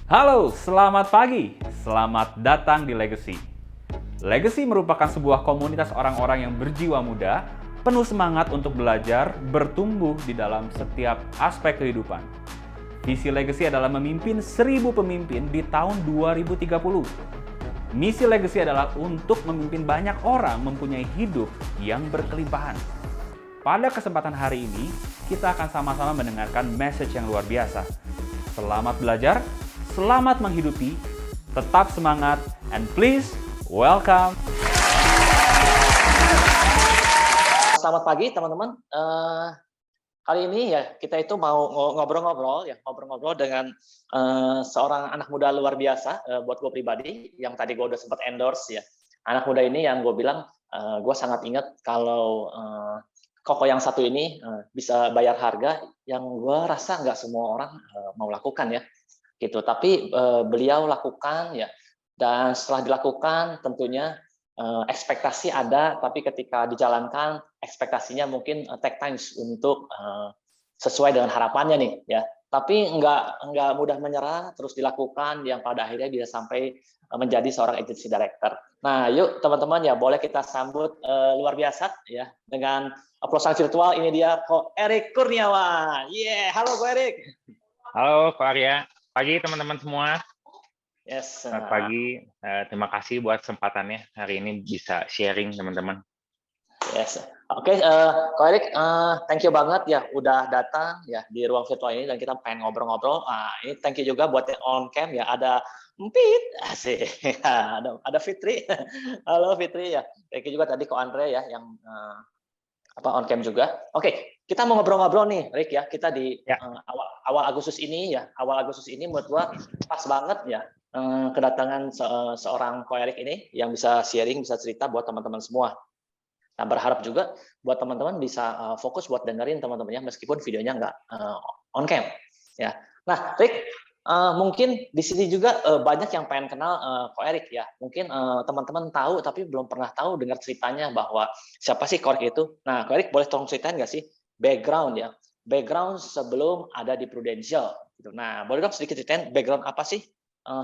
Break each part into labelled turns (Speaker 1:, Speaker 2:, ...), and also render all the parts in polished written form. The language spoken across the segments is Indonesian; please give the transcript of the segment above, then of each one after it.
Speaker 1: Halo, selamat pagi. Selamat datang di Legacy. Legacy merupakan sebuah komunitas orang-orang yang berjiwa muda, penuh semangat untuk belajar, bertumbuh di dalam setiap aspek kehidupan. Visi Legacy adalah memimpin 1000 pemimpin di tahun 2030. Misi Legacy adalah untuk memimpin banyak orang mempunyai hidup yang berkelimpahan. Pada kesempatan hari ini, kita akan sama-sama mendengarkan message yang luar biasa. Selamat belajar, selamat menghidupi, tetap semangat, and please welcome.
Speaker 2: Selamat pagi teman-teman. Kali ini ya kita itu mau ngobrol-ngobrol dengan seorang anak muda luar biasa buat gue pribadi yang tadi gue udah sempat endorse ya. Anak muda ini yang gue bilang gue sangat ingat kalau Koko yang satu ini bisa bayar harga yang gue rasa nggak semua orang mau lakukan ya, gitu. Tapi beliau lakukan ya, dan setelah dilakukan tentunya ekspektasi ada, tapi ketika dijalankan ekspektasinya mungkin take times untuk sesuai dengan harapannya nih ya. Tapi nggak mudah menyerah, terus dilakukan yang pada akhirnya bisa sampai menjadi seorang agency director. Nah, yuk teman-teman ya, boleh kita sambut luar biasa ya dengan oplosan virtual. Ini dia Ko Erik Kurniawan. Halo Ko Erik.
Speaker 3: Halo Ko Arya, pagi teman-teman semua.
Speaker 2: Yes.
Speaker 3: Selamat pagi, terima kasih buat kesempatannya hari ini bisa sharing teman-teman.
Speaker 2: Yes. Oke, Ko Erik, thank you banget ya udah datang ya di ruang virtual ini dan kita pengen ngobrol-ngobrol. Ini thank you juga buat on cam ya, ada Empit, asik. ada Fitri. Halo Fitri ya. Thank you juga tadi Ko Andre ya yang on cam juga. Oke, kita mau ngobrol-ngobrol nih, Rick ya. Kita di awal Agustus ini ya. Awal Agustus ini menurut gua pas banget ya kedatangan seorang Ko Erik ini yang bisa sharing, bisa cerita buat teman-teman semua. Nah, berharap juga buat teman-teman bisa fokus buat dengerin teman-temannya meskipun videonya nggak on cam ya. Nah, Rick, mungkin di sini juga banyak yang pengen kenal Ko Erik ya. Mungkin teman-teman tahu tapi belum pernah tahu dengar ceritanya bahwa siapa sih Ko Erik itu. Nah, Ko Erik boleh tolong ceritain nggak sih background ya, background sebelum ada di Prudential gitu. Nah, boleh dong sedikit ceritain background apa sih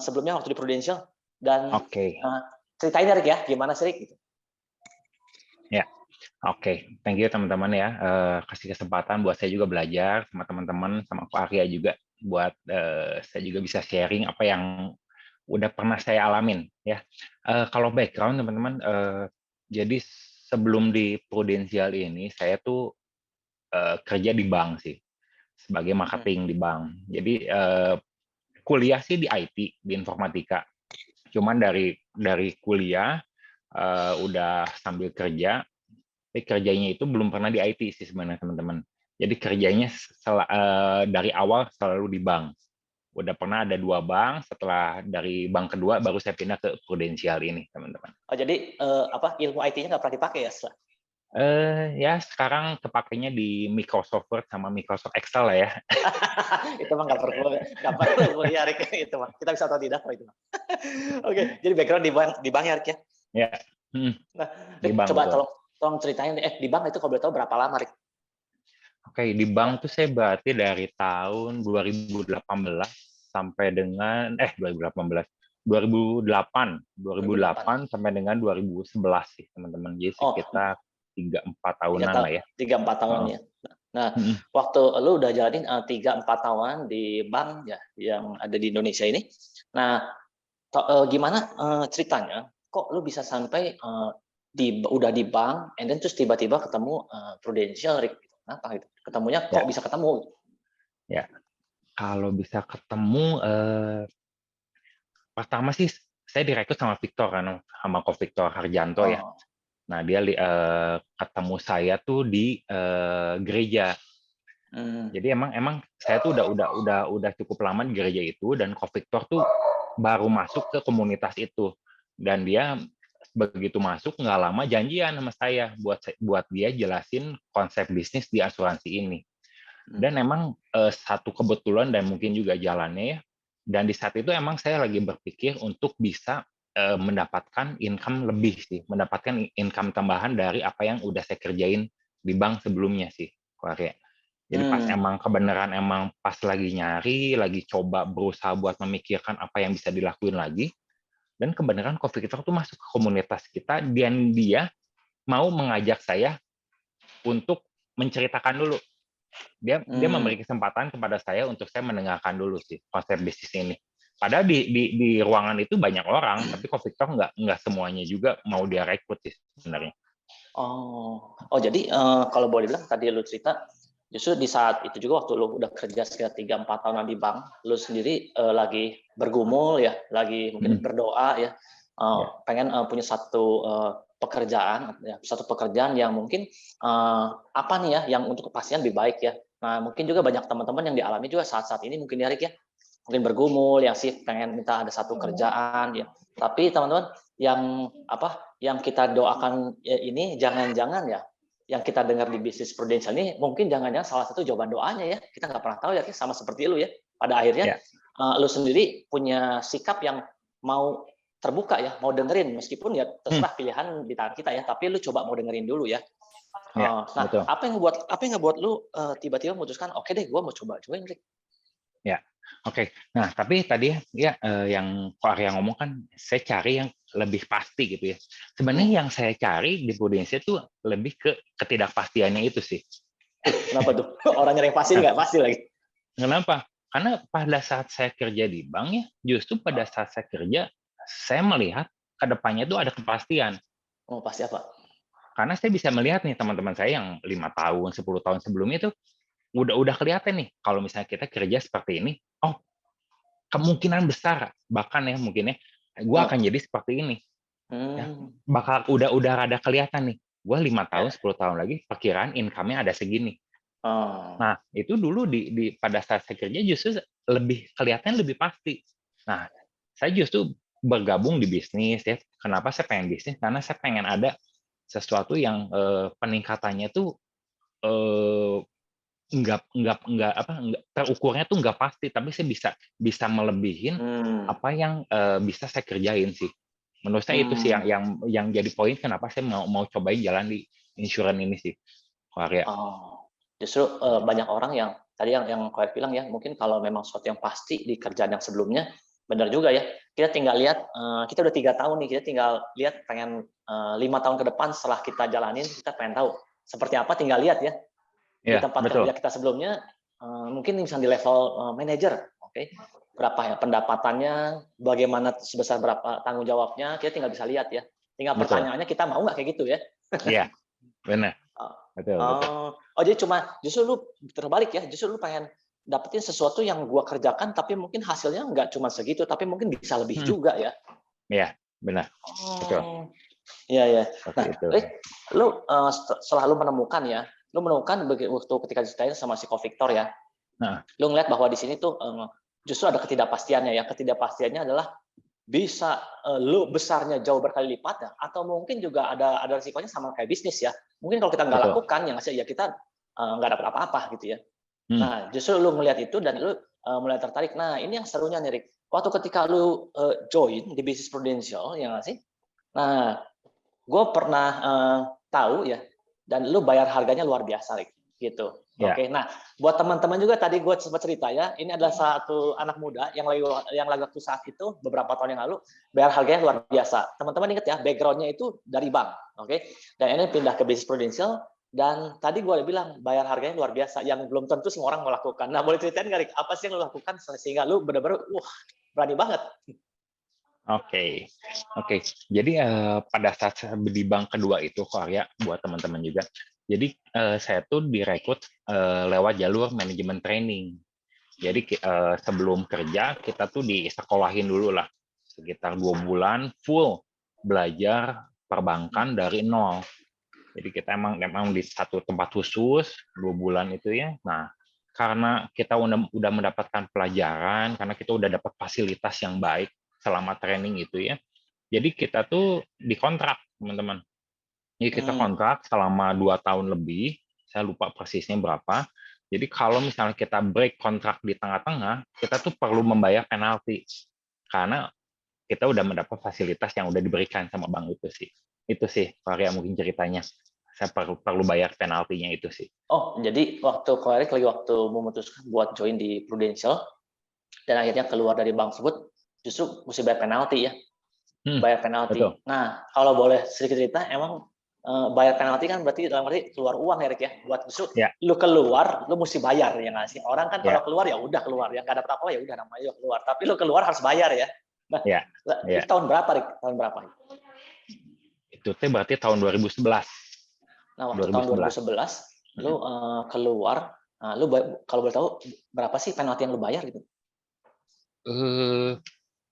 Speaker 2: sebelumnya waktu di Prudential dan ceritain ya Rick ya, gimana sih Rick gitu.
Speaker 3: Ya, oke. Thank you teman-teman ya, kasih kesempatan buat saya juga belajar sama teman-teman, sama Ko Arya juga, buat saya juga bisa sharing apa yang udah pernah saya alamin ya. Kalau background teman-teman, jadi sebelum di Prudential ini saya tuh kerja di bank sih, sebagai marketing di bank. Jadi kuliah sih di IT, di informatika. Cuman dari kuliah udah sambil kerja, tapi kerjanya itu belum pernah di IT sih sebenarnya teman-teman. Jadi kerjanya dari awal selalu di bank. Udah pernah ada 2 bank, setelah dari bank kedua baru saya pindah ke Prudential ini teman-teman.
Speaker 2: Oh jadi ilmu IT-nya nggak pernah dipakai ya?
Speaker 3: Ya sekarang kepakainya di Microsoft Word sama Microsoft Excel lah ya.
Speaker 2: Itu mah nggak perlu kuliah itu mah. Kita bisa atau tidak itu mah. Oke, jadi background di bank ya Rik ya.
Speaker 3: Ya.
Speaker 2: Nah,
Speaker 3: Di
Speaker 2: Rik,
Speaker 3: bank
Speaker 2: coba
Speaker 3: betul.
Speaker 2: tolong ceritain di bank itu kalau boleh tahu berapa lama Rik?
Speaker 3: Oke, di bank tuh saya berarti dari tahun 2018 sampai dengan 2008 sampai dengan 2011 sih teman-teman. Jadi sekitar 3-4 tahunan lah ya.
Speaker 2: 3-4 tahun ya. Nah, waktu lu udah jalanin 3-4 tahun di bank ya yang ada di Indonesia ini. Nah, gimana ceritanya kok lu bisa sampai udah di bank and then terus tiba-tiba ketemu Prudential Rick? Kenapa gitu? Ketemunya kok bisa ketemu?
Speaker 3: Ya, kalau bisa ketemu pertama sih saya direkrut sama Victor kan, sama Ko Victor Harjanto ya. Nah, dia ketemu saya tuh di gereja. Jadi emang saya tuh udah cukup lama di gereja itu, dan Ko Victor tuh baru masuk ke komunitas itu, dan dia begitu masuk nggak lama janjian sama saya buat dia jelasin konsep bisnis di asuransi ini. Dan emang satu kebetulan dan mungkin juga jalannya ya. Dan di saat itu emang saya lagi berpikir untuk bisa mendapatkan income lebih sih, mendapatkan income tambahan dari apa yang udah saya kerjain di bank sebelumnya sih, Ko Arya. Jadi pas emang kebenaran emang pas lagi nyari, lagi coba berusaha buat memikirkan apa yang bisa dilakuin lagi, dan kebenaran co-founder tuh masuk ke komunitas kita dan dia mau mengajak saya untuk menceritakan dulu. Dia memberi kesempatan kepada saya untuk saya mendengarkan dulu sih konsep bisnis ini. Padahal di ruangan itu banyak orang, tapi co-founder nggak semuanya juga mau dia rekrut sih sebenarnya.
Speaker 2: Oh jadi kalau boleh bilang tadi lu cerita justru di saat itu juga waktu lu udah kerja sekitar 3-4 tahunan di bank, lu sendiri lagi bergumul ya, lagi mungkin berdoa ya, pengen punya satu pekerjaan, ya, satu pekerjaan yang mungkin apa nih ya, yang untuk kepastian lebih baik ya. Nah mungkin juga banyak teman-teman yang dialami juga saat-saat ini mungkin ya Rick ya, mungkin bergumul yang sih pengen minta ada satu kerjaan ya. Tapi teman-teman yang yang kita doakan ya, ini jangan-jangan ya yang kita dengar di bisnis prudensial ini mungkin jangan-jangan salah satu jawaban doanya ya, kita nggak pernah tahu ya, sama seperti lu ya, pada akhirnya lu sendiri punya sikap yang mau terbuka ya, mau dengerin meskipun ya terserah pilihan di tangan kita ya, tapi lu coba mau dengerin dulu ya. Nah, betul. apa yang ngebuat lu tiba-tiba memutuskan oke deh, gue mau coba-cobain Rick.
Speaker 3: Ya, oke. Nah, tapi tadi ya yang Ko Arya ngomong kan, saya cari yang lebih pasti gitu ya. Sebenarnya yang saya cari di Prudensial itu lebih ke ketidakpastiannya itu sih.
Speaker 2: Kenapa tuh? Orang nyari yang pasti nggak pasti lagi.
Speaker 3: Kenapa? Karena pada saat saya kerja di bank ya, justru pada saat saya kerja, saya melihat ke depannya itu ada kepastian.
Speaker 2: Oh, pasti apa?
Speaker 3: Karena saya bisa melihat nih teman-teman saya yang 5 tahun, 10 tahun sebelumnya itu udah kelihatan nih kalau misalnya kita kerja seperti ini, oh kemungkinan besar bahkan ya mungkin ya gue akan jadi seperti ini. Ya, bakal udah rada kelihatan nih. Gue 5 tahun, 10 tahun lagi perkiraan income-nya ada segini. Nah, itu dulu di pada saat saya kerja justru lebih kelihatan lebih pasti. Nah, saya justru bergabung di bisnis ya. Kenapa saya pengen bisnis? Karena saya pengen ada sesuatu yang peningkatannya tuh enggak terukurnya tuh enggak pasti, tapi saya bisa melebihin apa yang bisa saya kerjain sih. Menurut saya itu sih yang jadi poin kenapa saya mau cobain jalan di insurance ini sih, Arya.
Speaker 2: Justru banyak orang yang tadi yang Koer bilang ya, mungkin kalau memang sesuatu yang pasti di kerjaan yang sebelumnya, benar juga ya. Kita tinggal lihat, kita udah 3 tahun nih, kita tinggal lihat pengen 5 tahun ke depan setelah kita jalanin, kita pengen tahu seperti apa, tinggal lihat ya. Di tempat kerja kita sebelumnya, mungkin misalnya di level manajer, oke, berapa ya pendapatannya, bagaimana sebesar berapa tanggung jawabnya, kita tinggal bisa lihat ya. Tinggal pertanyaannya kita mau nggak kayak gitu ya?
Speaker 3: Iya, benar. Betul.
Speaker 2: Oh jadi justru lu terbalik ya, justru lu pengen dapetin sesuatu yang gua kerjakan, tapi mungkin hasilnya nggak cuma segitu, tapi mungkin bisa lebih juga ya?
Speaker 3: Iya, benar. Betul.
Speaker 2: Iya. Nah, lu setelah lu menemukan ya, lu menemukan waktu ketika diceritain sama si co-Victor ya, lu ngeliat bahwa di sini tuh justru ada ketidakpastiannya ya. Ketidakpastiannya adalah bisa lu besarnya jauh berkali lipat ya, atau mungkin juga ada risikonya sama kayak bisnis ya. Mungkin kalau kita nggak lakukan yang ngasih ya kita nggak dapat apa-apa gitu ya. Nah justru lu ngeliat itu dan lu mulai tertarik. Nah ini yang serunya nih Rick. Waktu ketika lu join di bisnis Prudential ya nggak sih. Nah gue pernah tahu ya, dan lu bayar harganya luar biasa Rick gitu. Oke, nah buat teman-teman juga tadi gue sempat cerita ya, ini adalah satu anak muda yang lagi waktu saat itu beberapa tahun yang lalu bayar harganya luar biasa. Teman-teman ingat ya, backgroundnya itu dari bank, oke? Dan ini pindah ke bisnis Prudential dan tadi gue udah bilang bayar harganya luar biasa yang belum tentu semua orang melakukan. Nah boleh ceritain nggak Rick, apa sih yang lu lakukan sehingga lu benar-benar berani banget?
Speaker 3: Oke. Jadi pada saat di bank kedua itu, Korea buat teman-teman juga. Jadi saya tuh direkrut lewat jalur manajemen training. Jadi sebelum kerja kita tuh disekolahin dulu lah sekitar 2 bulan full belajar perbankan dari nol. Jadi kita emang di satu tempat khusus 2 bulan itu ya. Nah karena kita udah mendapatkan pelajaran, karena kita udah dapat fasilitas yang baik selama training itu ya. Jadi kita tuh dikontrak teman-teman. Jadi kita kontrak selama 2 tahun lebih, saya lupa persisnya berapa. Jadi kalau misalnya kita break kontrak di tengah-tengah, kita tuh perlu membayar penalti. Karena kita udah mendapat fasilitas yang udah diberikan sama bank itu sih. Itu sih, Korea mungkin ceritanya. saya perlu bayar penaltinya itu sih.
Speaker 2: Oh, jadi waktu memutuskan buat join di Prudential dan akhirnya keluar dari bank tersebut, justru mesti bayar penalti ya, bayar penalti.
Speaker 3: Betul.
Speaker 2: Nah, kalau boleh sedikit cerita, emang bayar penalti kan berarti dalam arti keluar uang ya, Rick ya, buat justru lu keluar, lu mesti bayar ya nggak sih? Orang kan kalau keluar ya udah keluar, yang nggak dapat apa ya udah namanya keluar. Tapi lu keluar harus bayar ya. Nah, itu tahun berapa, Rick? Tahun berapa?
Speaker 3: Itu berarti tahun 2011.
Speaker 2: Nah, waktu 2011. Tahun 2011, lu keluar, lu kalau boleh tahu berapa sih penalti yang lu bayar gitu?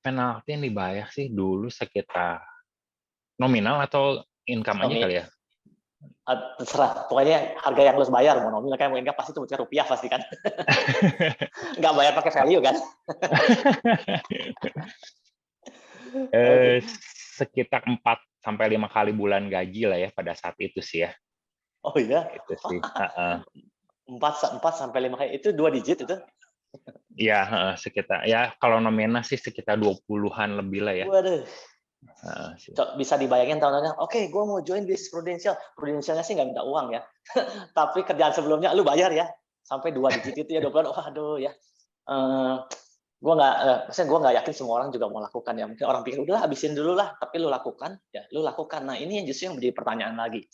Speaker 3: Penalti yang dibayar sih dulu sekitar nominal atau income aja kali ya?
Speaker 2: Terserah, pokoknya harga yang lu bayar, mau nominal kayak mau income pasti itu rupiah pasti kan? Nggak bayar pakai value kan?
Speaker 3: Sekitar 4 sampai 5 kali bulan gaji lah ya pada saat itu sih ya.
Speaker 2: Oh iya?
Speaker 3: Itu sih.
Speaker 2: 4 sampai 5 kali, itu 2 digit itu?
Speaker 3: Iya, sekitar, ya kalau nominal sih sekitar 20-an lebih lah ya.
Speaker 2: Waduh. Bisa dibayangin tahun-tahunnya, oke, gue mau join bisnis Prudential. Prudentialnya sih nggak minta uang ya. Tapi kerjaan sebelumnya lu bayar ya. Sampai 2 digit itu ya, 20 bulan. Waduh ya. Gue nggak yakin semua orang juga mau lakukan ya. Mungkin orang pikir udah habisin dulu lah, tapi lu lakukan ya, lu lakukan. Nah ini yang justru yang menjadi pertanyaan lagi.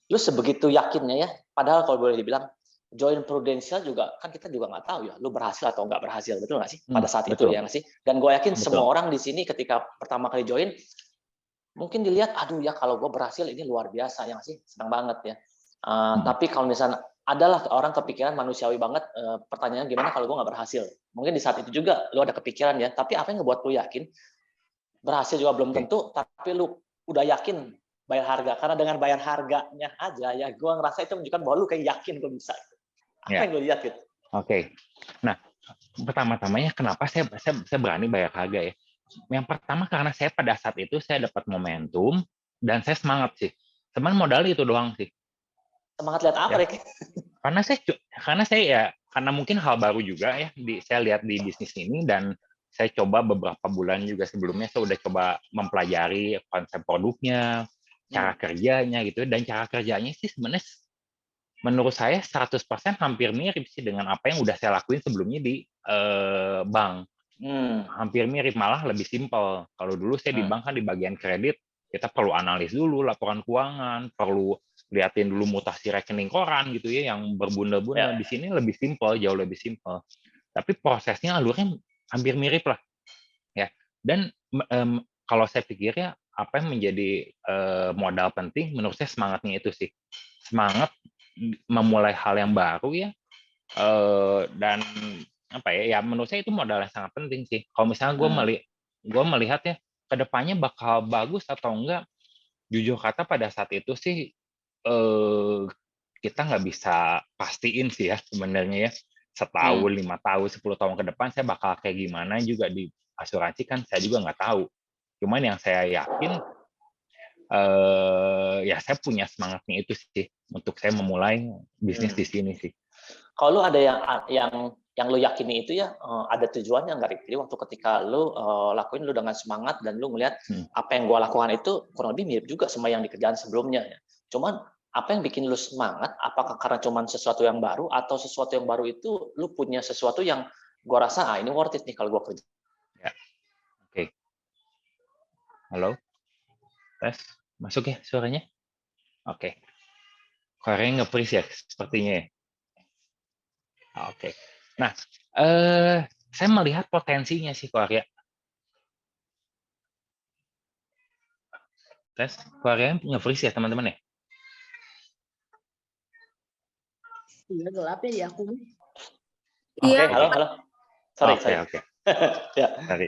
Speaker 2: Lu sebegitu yakinnya ya, padahal kalau boleh dibilang join Prudential juga kan kita juga nggak tahu ya, lu berhasil atau nggak berhasil, betul nggak sih pada saat itu ya nggak sih? Dan gue yakin semua orang di sini ketika pertama kali join mungkin dilihat, aduh ya kalau gue berhasil ini luar biasa ya nggak sih, senang banget ya. Tapi kalau misalnya adalah orang kepikiran manusiawi banget, pertanyaan gimana kalau gue nggak berhasil? Mungkin di saat itu juga lu ada kepikiran ya, tapi apa yang ngebuat lu yakin? Berhasil juga belum tentu, tapi lu udah yakin bayar harga, karena dengan bayar harganya aja ya gue ngerasa itu menunjukkan bahwa lu kayak yakin gue bisa. Apa yang lu lihat gitu?
Speaker 3: Oke. Nah, pertama-tamanya kenapa saya berani bayar harga ya? Yang pertama karena saya pada saat itu saya dapat momentum dan saya semangat sih. Cuman modal itu doang sih.
Speaker 2: Semangat lihat apa, Rick?
Speaker 3: Karena mungkin hal baru juga ya saya lihat di bisnis ini, dan saya coba beberapa bulan juga sebelumnya saya udah coba mempelajari konsep produknya, cara kerjanya gitu, dan cara kerjanya sih sebenarnya menurut saya 100% hampir mirip sih dengan apa yang udah saya lakuin sebelumnya di bank. Hampir mirip, malah lebih simpel. Kalau dulu saya di bank kan di bagian kredit, kita perlu analis dulu laporan keuangan, perlu liatin dulu mutasi rekening koran gitu ya, yang berbunda-bunda. Di sini lebih simpel, jauh lebih simpel. Tapi prosesnya, alurnya hampir mirip lah. Ya. Dan kalau saya pikir ya, apa yang menjadi modal penting, menurut saya semangatnya itu sih. Semangat memulai hal yang baru ya, dan apa ya, menurut saya itu modal yang sangat penting sih. Kalau misalnya gue melihat ya kedepannya bakal bagus atau enggak, jujur kata pada saat itu sih kita nggak bisa pastiin sih ya sebenarnya ya, setahun, 5 tahun, 10 tahun ke depan saya bakal kayak gimana juga di asuransi kan saya juga nggak tahu. Cuman yang saya yakin ya saya punya semangatnya itu sih untuk saya memulai bisnis di sini sih.
Speaker 2: Kalau lu ada yang lu yakini itu ya, ada tujuannya nggak, Rick? Jadi waktu ketika lu lakuin lu dengan semangat dan lu ngelihat apa yang gua lakukan itu kurang lebih mirip juga sama yang di kerjaan sebelumnya ya. Cuman apa yang bikin lu semangat? Apakah karena cuman sesuatu yang baru, atau sesuatu yang baru itu lu punya sesuatu yang gua rasa ini worth it nih kalau gua kerja.
Speaker 3: Ya. Oke. Halo. Tes. Masuk ya suaranya? Oke. Korea nge-freeze ya sepertinya ya. Oke. Nah, saya melihat potensinya sih Korea. Tes, Korea nge-freeze ya teman-teman ya?
Speaker 4: Iya, gelap ya di aku.
Speaker 2: Iya. Halo. Sorry.
Speaker 3: Oke. Ya. Sorry.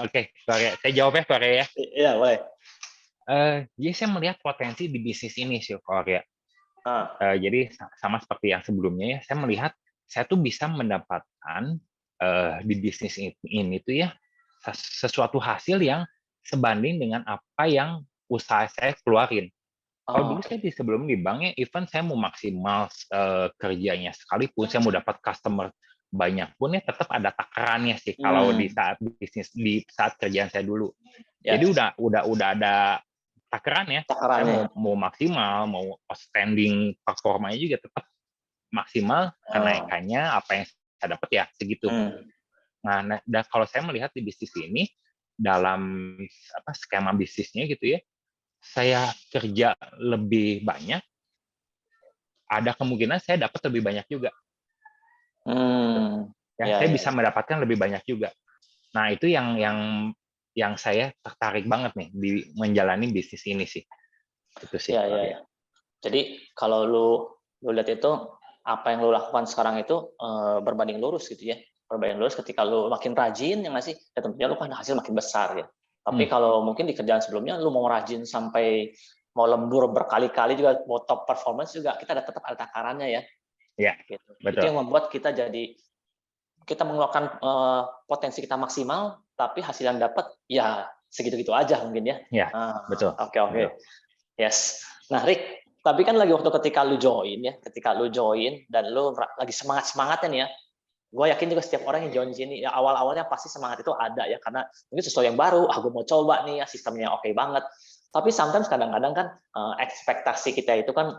Speaker 3: Oke, Korea. Saya jawab ya Korea ya?
Speaker 2: Iya, boleh.
Speaker 3: Jadi saya melihat potensi di bisnis ini sih Korea. Jadi sama seperti yang sebelumnya ya, saya melihat saya tuh bisa mendapatkan di bisnis ini tuh ya sesuatu hasil yang sebanding dengan apa yang usaha saya keluarin. Kalau dulu saya sebelum di bank ya, even saya mau maksimal kerjanya sekalipun, saya mau dapat customer banyak pun ya tetap ada takarannya sih kalau di saat bisnis, di saat kerjaan saya dulu. Jadi udah ada takarannya. Saya
Speaker 2: Takarannya.
Speaker 3: mau maksimal, mau outstanding performanya juga tetap maksimal, kenaikannya apa yang saya dapat ya segitu. Nah, kalau saya melihat di bisnis ini dalam skema bisnisnya gitu ya, saya kerja lebih banyak, ada kemungkinan saya dapat lebih banyak juga. Saya bisa mendapatkan lebih banyak juga. Nah, itu yang saya tertarik banget nih di menjalani bisnis ini sih. Itu sih.
Speaker 2: Ya. Jadi kalau lu lihat itu apa yang lu lakukan sekarang itu berbanding lurus gitu ya. Berbanding lurus ketika lu makin rajin ya nggak sih? Ya tentunya lu kan hasil makin besar ya. Tapi kalau mungkin di kerjaan sebelumnya lu mau rajin sampai mau lembur berkali-kali juga, mau top performance juga, kita tetap ada takarannya ya.
Speaker 3: Iya,
Speaker 2: gitu.
Speaker 3: betul.
Speaker 2: Itu yang membuat kita mengeluarkan potensi kita maksimal, tapi hasil yang dapat ya segitu-gitu aja mungkin ya.
Speaker 3: Iya, betul.
Speaker 2: Oke. Yes. Nah, Rick, tapi kan lagi waktu ketika lu join dan lu lagi semangat-semangatnya nih ya. Gue yakin juga setiap orang yang join di sini, ya awal-awalnya pasti semangat itu ada ya, karena mungkin sesuatu yang baru, gue mau coba nih ya, sistemnya oke banget. Tapi sometimes kadang-kadang kan ekspektasi kita itu kan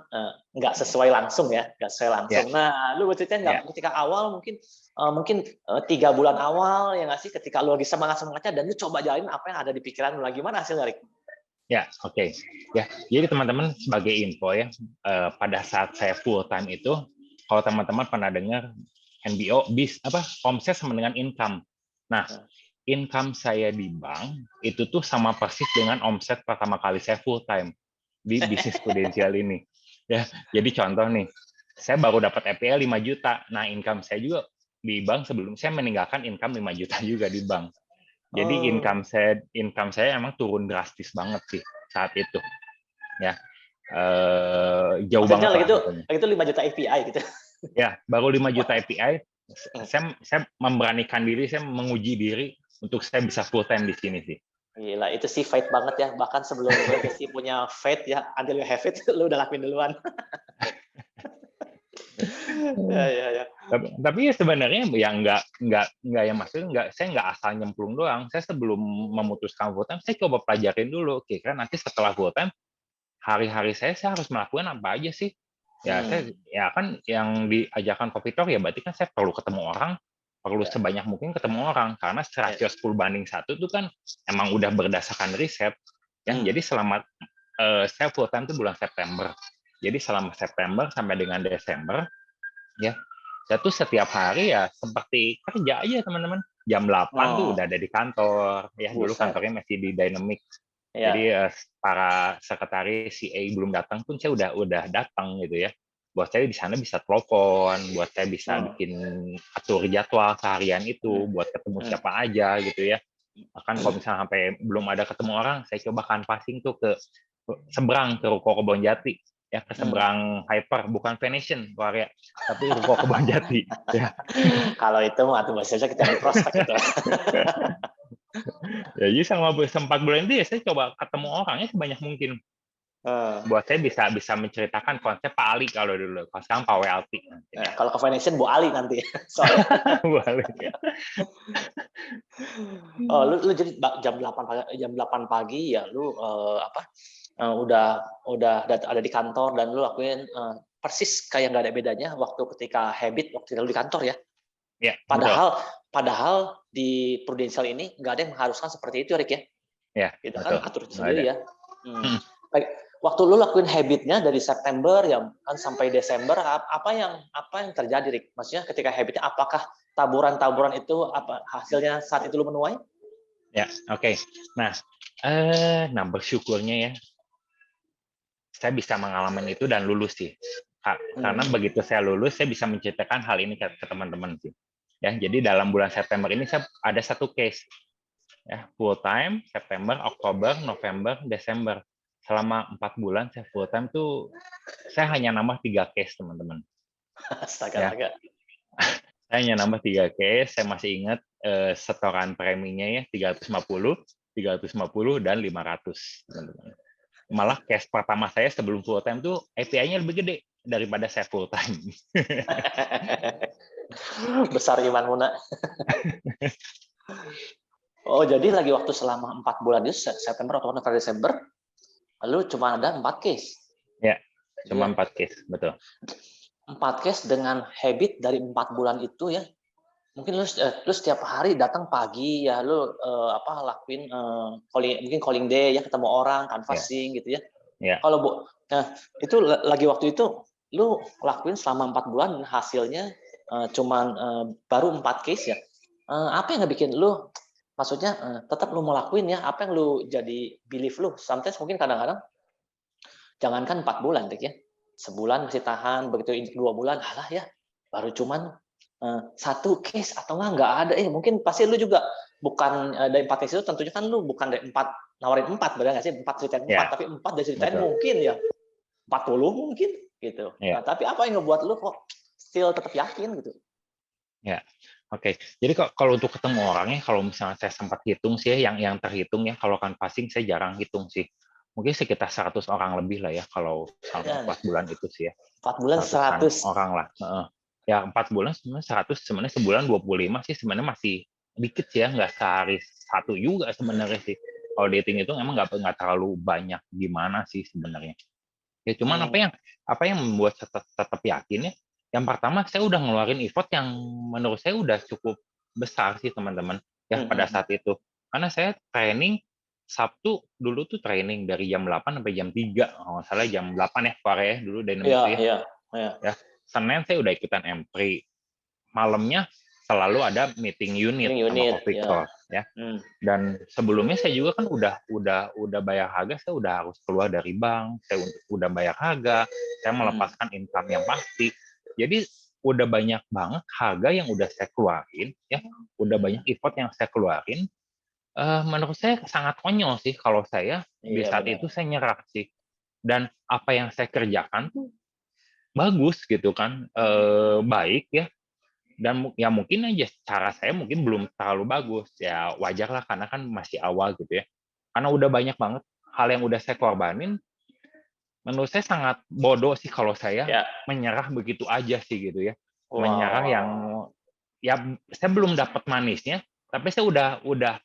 Speaker 2: nggak sesuai langsung ya, nggak sesuai langsung. Nah, lu bercerita nggak ketika awal mungkin 3 bulan awal ya nggak sih, ketika lu lagi semangat-semangatnya dan lu coba jalanin apa yang ada di pikiran lu, lagi gimana hasilnya, Rick?
Speaker 3: Ya, oke. Ya, jadi teman-teman sebagai info ya, pada saat saya full time itu, kalau teman-teman pernah dengar NBO, omset sama dengan income. Nah, income saya di bank itu tuh sama persis dengan omset pertama kali saya full time di bisnis prudensial ini. Ya, jadi contoh nih, saya baru dapat EPL 5 juta. Nah, income saya juga di bank sebelum saya meninggalkan income 5 juta juga di bank. Jadi income saya emang turun drastis banget sih saat itu. Ya. Jauh
Speaker 2: maksudnya
Speaker 3: banget lah.
Speaker 2: Lagi itu 5 juta API gitu.
Speaker 3: Ya, baru 5 juta API. Saya memberanikan diri, saya menguji diri untuk saya bisa full time di sini sih.
Speaker 2: Gila, itu sih fight banget ya. Bahkan sebelum Legacy punya fight ya, until you have it, lu udah lakuin duluan. Ya.
Speaker 3: Tapi ya sebenarnya ya nggak ya, maksudnya saya nggak asal nyemplung doang. Saya sebelum memutuskan full time, saya coba pelajarin dulu. Kira nanti setelah full time, hari-hari saya harus melakukan apa aja sih? Ya saya ya kan yang diajarkan Coffee Talk ya, berarti kan saya perlu ketemu orang, perlu sebanyak mungkin ketemu orang, karena rasio 10:1 itu kan emang udah berdasarkan riset. Ya, jadi selama saya full time itu bulan September. Jadi selama September sampai dengan Desember, ya saya tuh setiap hari ya seperti kerja aja teman-teman. Jam 8 tuh udah ada di kantor. Ya dulu kantornya masih di Dynamic. Jadi para sekretaris CA belum datang pun saya udah datang gitu ya. Buat saya di sana bisa telepon, buat saya bisa bikin atur jadwal seharian itu, buat ketemu siapa aja gitu ya. Bahkan kalau misalnya sampai belum ada ketemu orang, saya coba canvassing tuh ke seberang ke Ruko Kebonjati. Ya, ke seberang Hyper, bukan Venetian, Korea, tapi Ruko Kebonjati. Ya.
Speaker 2: Kalau itu mah bahasanya kita di prospek gitu.
Speaker 3: Ya, jadi selama 4 bulan itu ya saya coba ketemu orangnya sebanyak mungkin. Buat saya bisa menceritakan konsep Pak Ali kalau dulu, kalau sekarang Pak WLT.
Speaker 2: Kalau ke Venetian Bu Ali nanti.
Speaker 3: Bu Ali.
Speaker 2: Lu jadi jam 8 pagi ya lu udah ada di kantor dan lu lakuin persis kayak nggak ada bedanya waktu ketika waktu lu di kantor ya.
Speaker 3: Ya,
Speaker 2: padahal di Prudential ini nggak ada yang mengharuskan seperti itu, Rick ya.
Speaker 3: Ya,
Speaker 2: kita kan atur sendiri ya. Waktu lu lakuin habitnya dari September ya kan sampai Desember, apa yang terjadi, Rick? Maksudnya ketika habitnya, apakah taburan-taburan itu hasilnya saat itu lu menuai?
Speaker 3: Ya, oke. Nah, bersyukurnya ya saya bisa mengalami itu dan lulus sih. Karena begitu saya lulus, saya bisa menceritakan hal ini ke teman-teman sih. Ya, jadi dalam bulan September ini saya ada satu case. Ya, full time September, Oktober, November, Desember. Selama 4 bulan saya full time tuh saya hanya nambah 3 case, teman-teman.
Speaker 2: Astaga.
Speaker 3: Ya. Saya hanya nambah 3 case. Saya masih ingat setoran preminya ya 350, dan 500, teman-teman. Malah case pertama saya sebelum full time tuh API-nya lebih gede daripada saya full time.
Speaker 2: Besar iman Muna. Oh, jadi lagi waktu selama 4 bulan itu September, Oktober, November, Desember, lu cuma ada 4 case.
Speaker 3: Ya, cuma
Speaker 2: Iya.
Speaker 3: 4 case, betul.
Speaker 2: 4 case dengan habit dari 4 bulan itu ya. Mungkin lu setiap hari datang pagi ya, lu lakuin mungkin calling day ya, ketemu orang, canvassing gitu ya.
Speaker 3: Ya.
Speaker 2: Nah, itu lagi waktu itu lu lakuin selama 4 bulan dan hasilnya cuman baru 4 case ya. Apa yang ngebikin lu maksudnya tetap lu mau lakuin ya, apa yang lu jadi belief lu? Sometimes mungkin kadang-kadang jangankan 4 bulan Dik ya. Sebulan masih tahan, begitu 2 bulan, alah ya, baru cuman 1 case atau nggak ada. Mungkin pasti lu juga bukan dari 4 case itu tentunya kan lu bukan dari 4 nawarin 4, benar nggak sih? 4 ceritain 4,
Speaker 3: Ya,
Speaker 2: tapi 4 dari ceritain
Speaker 3: betul.
Speaker 2: mungkin ya 40 mungkin gitu.
Speaker 3: Ya.
Speaker 2: Nah, tapi apa yang ngebuat lu kok still tetap yakin gitu?
Speaker 3: Ya, oke. Jadi kalau untuk ketemu orangnya, kalau misalnya saya sempat hitung sih, yang terhitung ya, kalau canvassing saya jarang hitung sih. Mungkin sekitar 100 orang lebih lah ya, kalau selama 4 bulan itu sih ya.
Speaker 2: 4 bulan 100
Speaker 3: orang lah. Ya 4 bulan sebenarnya 100, sebenarnya sebulan 25 sih sebenarnya masih dikit sih ya, nggak sehari 1 juga sebenarnya sih. Kalau dihitung itu emang nggak terlalu banyak gimana sih sebenarnya. Ya cuman apa yang membuat tetap yakin ya, yang pertama saya udah ngeluarin effort yang menurut saya udah cukup besar sih teman-teman ya pada saat itu. Karena saya training Sabtu dulu tuh training dari jam 8 sampai jam 3, kalau nggak salah jam 8 ya Korea ya dulu Dynamic itu ya. Ya. Senin saya udah ikutan M3. Malamnya selalu ada meeting unit sama Victor ya. Dan sebelumnya saya juga kan udah bayar harga, saya udah harus keluar dari bank, saya udah bayar harga, saya melepaskan income yang pasti. Jadi udah banyak banget harga yang udah saya keluarin ya, udah banyak effort yang saya keluarin. Menurut saya sangat konyol sih kalau saya di saat itu saya nyerah sih. Dan apa yang saya kerjakan tuh bagus gitu kan, baik ya. Dan ya mungkin aja cara saya mungkin belum terlalu bagus, ya wajar lah karena kan masih awal gitu ya. Karena udah banyak banget hal yang udah saya korbanin, menurut saya sangat bodoh sih kalau saya menyerah begitu aja sih gitu ya. Menyerah yang ya saya belum dapat manisnya, tapi saya udah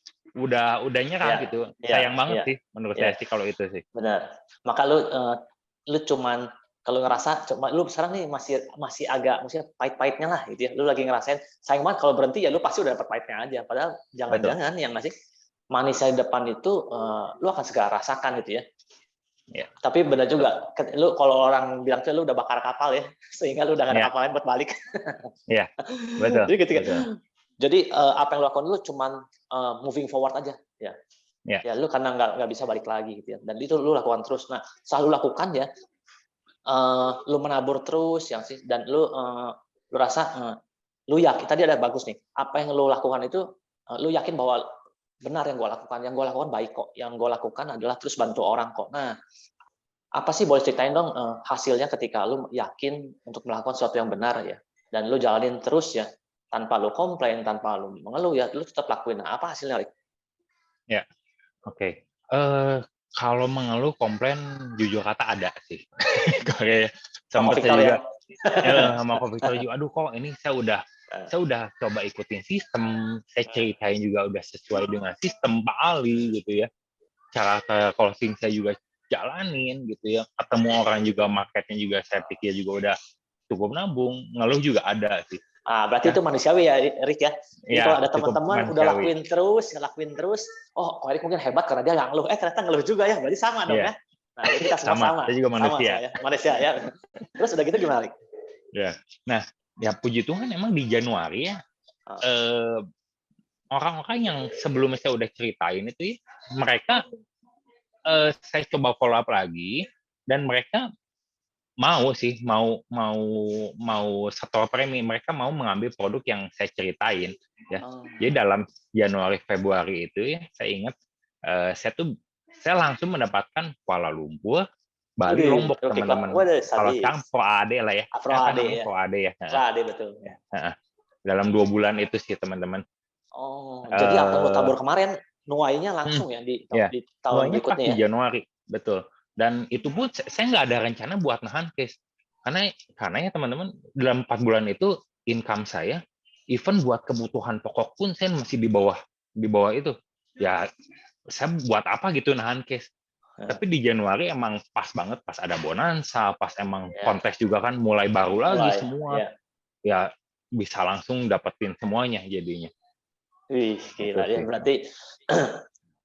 Speaker 3: nyerah gitu. Sayang banget sih menurut saya sih kalau itu sih.
Speaker 2: Benar. Maka lu cuman kalau ngerasa lu sekarang nih masih agak maksudnya pahit-pahitnya lah gitu ya. Lu lagi ngerasain sayang banget kalau berhenti ya lu pasti udah dapat pahitnya aja. Padahal jangan-jangan yang ngasih manisnya di depan itu lu akan segera rasakan gitu ya.
Speaker 3: Ya.
Speaker 2: Tapi benar juga, lu kalau orang bilang tuh lu udah bakar kapal ya, sehingga lu udah gak ada kapal lain buat balik.
Speaker 3: Iya, betul.
Speaker 2: Jadi ketika, jadi apa yang lu lakukan lu cuman moving forward aja, ya. Ya lu karena nggak bisa balik lagi gitu ya. Dan itu lu lakukan terus. Nah, selalu lakukan ya. Lu menabur terus yang sih, dan lu rasa lu yakin tadi ada bagus nih. Apa yang lu lakukan itu lu yakin bahwa benar yang gue lakukan baik kok, yang gue lakukan adalah terus bantu orang kok. Nah, apa sih boleh ceritain dong hasilnya ketika lu yakin untuk melakukan sesuatu yang benar ya, dan lu jalanin terus ya, tanpa lu komplain, tanpa lu mengeluh ya, lu tetap lakuin. Nah, apa hasilnya, Rik?
Speaker 3: Ya, oke. Kalau mengeluh komplain jujur kata ada sih. Kayak sempat saya juga sama Ko Victor juga, aduh kok ini saya udah coba ikutin sistem, saya ceritain juga udah sesuai dengan sistem Pak Ali gitu ya. Cara closing saya juga jalanin gitu ya. Ketemu orang juga, marketnya juga saya pikir juga udah cukup nabung, ngeluh juga ada sih.
Speaker 2: Berarti itu manusiawi ya, Rick ya. Jadi kalau ada teman-teman udah lakuin terus, oh, kok Rick mungkin hebat karena dia nggak ngeluh. Ternyata ngeluh juga ya, berarti sama dong ya. Nah, jadi kita sama.
Speaker 3: Saya juga manusia.
Speaker 2: Manusia ya. Terus udah gitu gimana, Rick?
Speaker 3: Ya. Nah, ya puji Tuhan emang di Januari ya, orang-orang yang sebelumnya saya udah ceritain itu ya, mereka saya coba follow up lagi, dan mereka mau setor premi, mereka mau mengambil produk yang saya ceritain ya. Jadi dalam Januari Februari itu ya, saya ingat saya langsung mendapatkan Kuala Lumpur, Bali, Lombok teman-teman. Kalau sekarang Pro AD lah ya. Pro AD ya.
Speaker 2: Pro AD betul.
Speaker 3: Dalam 2 bulan itu sih teman-teman.
Speaker 2: Jadi apa yang lo tabur kemarin nuainya langsung ya di tahun berikutnya ya.
Speaker 3: Di Januari, betul. Dan itu pun saya nggak ada rencana buat nahan case. Karena ya teman-teman, dalam 4 bulan itu income saya, even buat kebutuhan pokok pun saya masih di bawah itu. Ya, saya buat apa gitu nahan case. Tapi di Januari emang pas banget, pas ada bonanza, pas emang
Speaker 2: Ya,
Speaker 3: kontes juga kan mulai baru lagi
Speaker 2: mulai.
Speaker 3: semua.
Speaker 2: Ya.
Speaker 3: Ya bisa langsung dapetin semuanya jadinya.
Speaker 2: Wih,
Speaker 3: Itu
Speaker 2: gila ya.
Speaker 3: sih.
Speaker 2: Berarti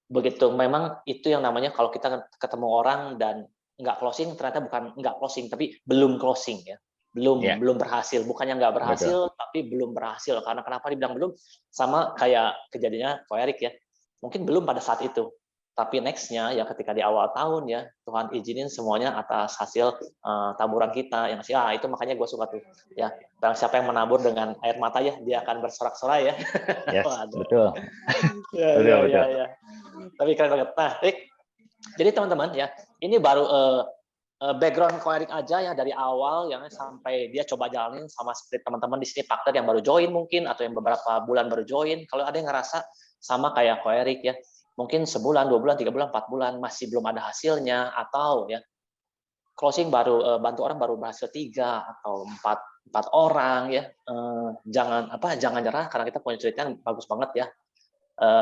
Speaker 2: begitu. Memang itu yang namanya kalau kita ketemu orang dan nggak closing, ternyata bukan nggak closing, tapi belum closing ya.
Speaker 3: Ya,
Speaker 2: Belum berhasil. Bukannya nggak
Speaker 3: betul.
Speaker 2: berhasil, tapi belum berhasil. Karena kenapa dibilang belum? Sama kayak kejadiannya Ko Erik ya. Mungkin belum pada saat itu. Tapi next-nya ya ketika di awal tahun ya, Tuhan izinin semuanya atas hasil taburan kita. Yang itu makanya gue suka tuh. Ya, barang siapa yang menabur dengan air mata ya, dia akan bersorak-sorai ya.
Speaker 3: Yes,
Speaker 2: Waduh.
Speaker 3: betul.
Speaker 2: Ya,
Speaker 3: Betul,
Speaker 2: ya,
Speaker 3: betul.
Speaker 2: ya, ya. Tapi keren banget. Nah, Rick, jadi teman-teman ya, ini baru background Ko Erik aja ya dari awal yang sampai dia coba jalanin sama seperti teman-teman di sini partner yang baru join mungkin atau yang beberapa bulan baru join. Kalau ada yang ngerasa sama kayak Ko Erik ya, mungkin sebulan, 2 bulan, 3 bulan, 4 bulan masih belum ada hasilnya atau ya closing baru bantu orang baru berhasil 3 atau 4 orang ya. Jangan nyerah karena kita punya cerita yang bagus banget ya.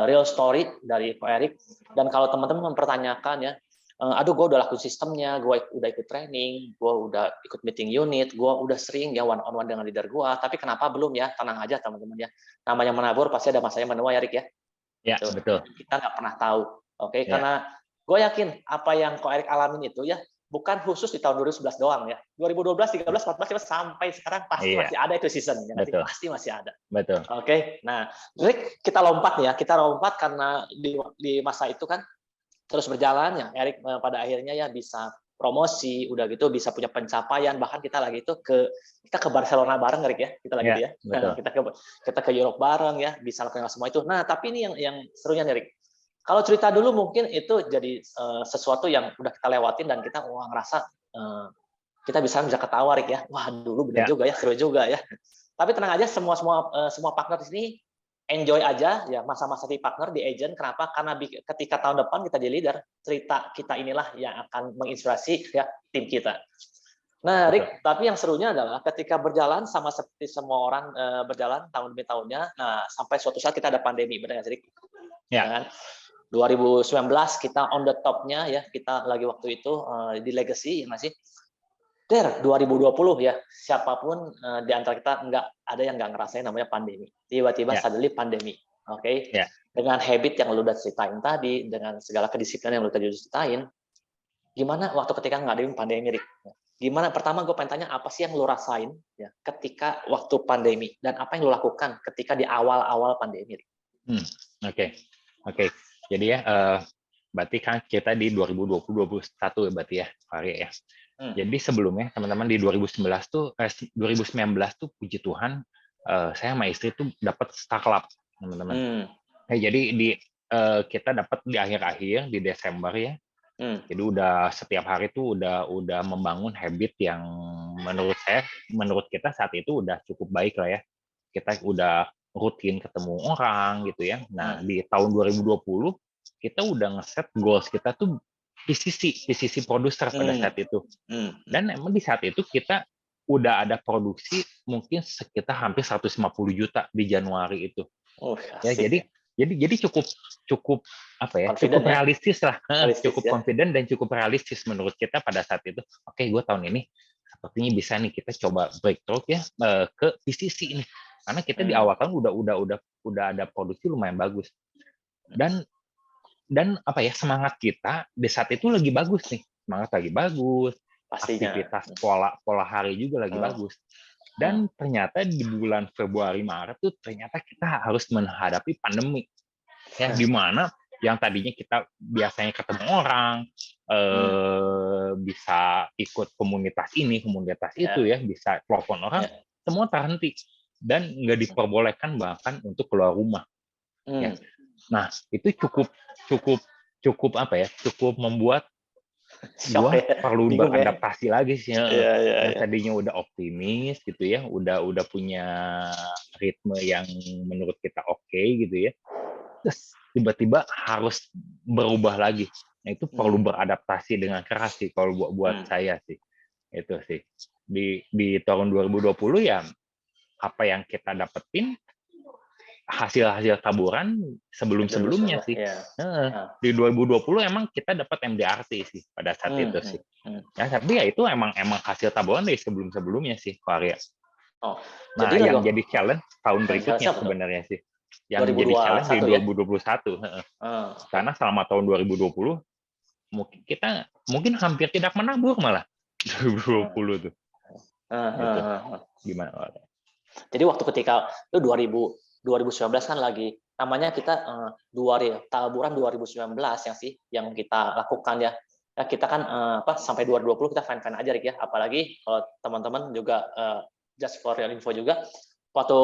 Speaker 2: Real story dari Ko Erik. Dan kalau teman-teman mempertanyakan ya, aduh gue udah lakuin sistemnya, gue udah ikut training, gue udah ikut meeting unit, gue udah sering ya one on one dengan leader gue, tapi kenapa belum ya? Tenang aja teman-teman ya. Namanya menabur pasti ada masanya menua ya Rick ya.
Speaker 3: Ya,
Speaker 2: Tuh.
Speaker 3: betul.
Speaker 2: Kita nggak pernah tahu, oke?
Speaker 3: Ya.
Speaker 2: Karena gue yakin apa yang Ko Erik alamin itu ya bukan khusus di tahun 2011 doang ya. 2012, 13, 14 kita sampai sekarang pasti masih ada itu season ya. Nanti pasti masih ada.
Speaker 3: Betul.
Speaker 2: Oke. Nah, Rick kita lompat ya. Kita lompat karena di masa itu kan terus berjalan ya. Erik pada akhirnya ya bisa promosi, udah gitu bisa punya pencapaian, bahkan kita lagi itu kita ke Barcelona bareng Erik ya, kita lagi ya. Nah, kita ke Europe bareng ya, bisa lakukan semua itu. Nah, tapi ini yang serunya nih Erik. Kalau cerita dulu mungkin itu jadi sesuatu yang udah kita lewatin dan kita ngerasa kita bisa ketawa Erik ya. Wah, dulu benar juga ya, seru juga ya. Tapi tenang aja, semua partner di sini enjoy aja ya masa-masa di partner di agent. Kenapa? Karena ketika tahun depan kita di leader, cerita kita inilah yang akan menginspirasi ya tim kita. Nah, Rick, tapi yang serunya adalah ketika berjalan sama seperti semua orang berjalan tahun demi tahunnya, nah sampai suatu saat kita ada pandemi, benar nggak sih, Rick? Ya. Kan? 2019 kita on the top-nya ya, kita lagi waktu itu di legacy ya masih. 2020 ya, siapapun di antara kita ada yang nggak ngerasain namanya pandemi. Tiba-tiba suddenly pandemi, oke? Dengan habit yang lu udah ceritain tadi, dengan segala kedisiplinan yang lu tadi ceritain, gimana waktu ketika ngadepin pandemi, Rick? Gimana? Pertama gue pengen tanya apa sih yang lu rasain ya ketika waktu pandemi dan apa yang lu lakukan ketika di awal-awal pandemi, Rick?
Speaker 3: Oke. Jadi ya, berarti kan kita di 2020-2021 ya berarti ya, Arya ya. Jadi sebelumnya teman-teman di 2019 tuh puji Tuhan saya sama istri tuh dapat startup teman-teman. Jadi kita dapat di akhir-akhir di Desember ya. Jadi udah setiap hari tuh udah membangun habit yang menurut kita saat itu udah cukup baik lah ya. Kita udah rutin ketemu orang gitu ya. Nah, di tahun 2020 kita udah ngeset goals kita tuh PCC produser pada saat itu. Dan emang di saat itu kita udah ada produksi mungkin sekitar hampir 150 juta di Januari itu. Ya, jadi cukup apa ya? Confident, cukup realistis lah. Cukup confident dan cukup realistis menurut kita pada saat itu. Oke, gue tahun ini sepertinya bisa nih kita coba breakthrough ya ke PCC ini. Karena kita di awal tahun udah ada produksi lumayan bagus. Dan apa ya, semangat kita di saat itu lagi bagus nih, semangat lagi bagus, pastinya. Aktivitas pola hari juga lagi bagus. Dan ternyata di bulan Februari Maret tuh ternyata kita harus menghadapi pandemi ya, di mana yang tadinya kita biasanya ketemu orang, bisa ikut komunitas ini komunitas itu ya, bisa telepon orang, semua terhenti dan nggak diperbolehkan bahkan untuk keluar rumah. Ya. Nah, itu cukup apa ya? Cukup membuat gua perlu beradaptasi lagi sih. Yang tadinya udah optimis gitu ya, udah punya ritme yang menurut kita oke gitu ya. Terus tiba-tiba harus berubah lagi. Nah, itu perlu beradaptasi dengan keras sih kalau buat saya sih. Itu sih. Di tahun 2020 ya apa yang kita dapetin hasil taburan sebelum-sebelumnya sih.
Speaker 2: Ya.
Speaker 3: Di 2020 emang kita dapat MDRT sih pada saat itu sih. Ya, tapi ya itu emang hasil taburan dari sebelum-sebelumnya sih, Pak Arya.
Speaker 2: Oh,
Speaker 3: Nah,
Speaker 2: jadi
Speaker 3: yang jadi challenge tahun berikutnya sebenarnya sih. Yang jadi challenge di 2021. Karena selama tahun 2020 mungkin hampir tidak menabur malah 2020 tuh. Gitu. Gimana?
Speaker 2: Jadi waktu ketika itu 2019 kan lagi namanya kita taburan 2019 yang kita lakukan ya. Ya kita kan sampai 2020 kita fine-fine aja Rick ya. Apalagi kalau teman-teman juga just for your info juga waktu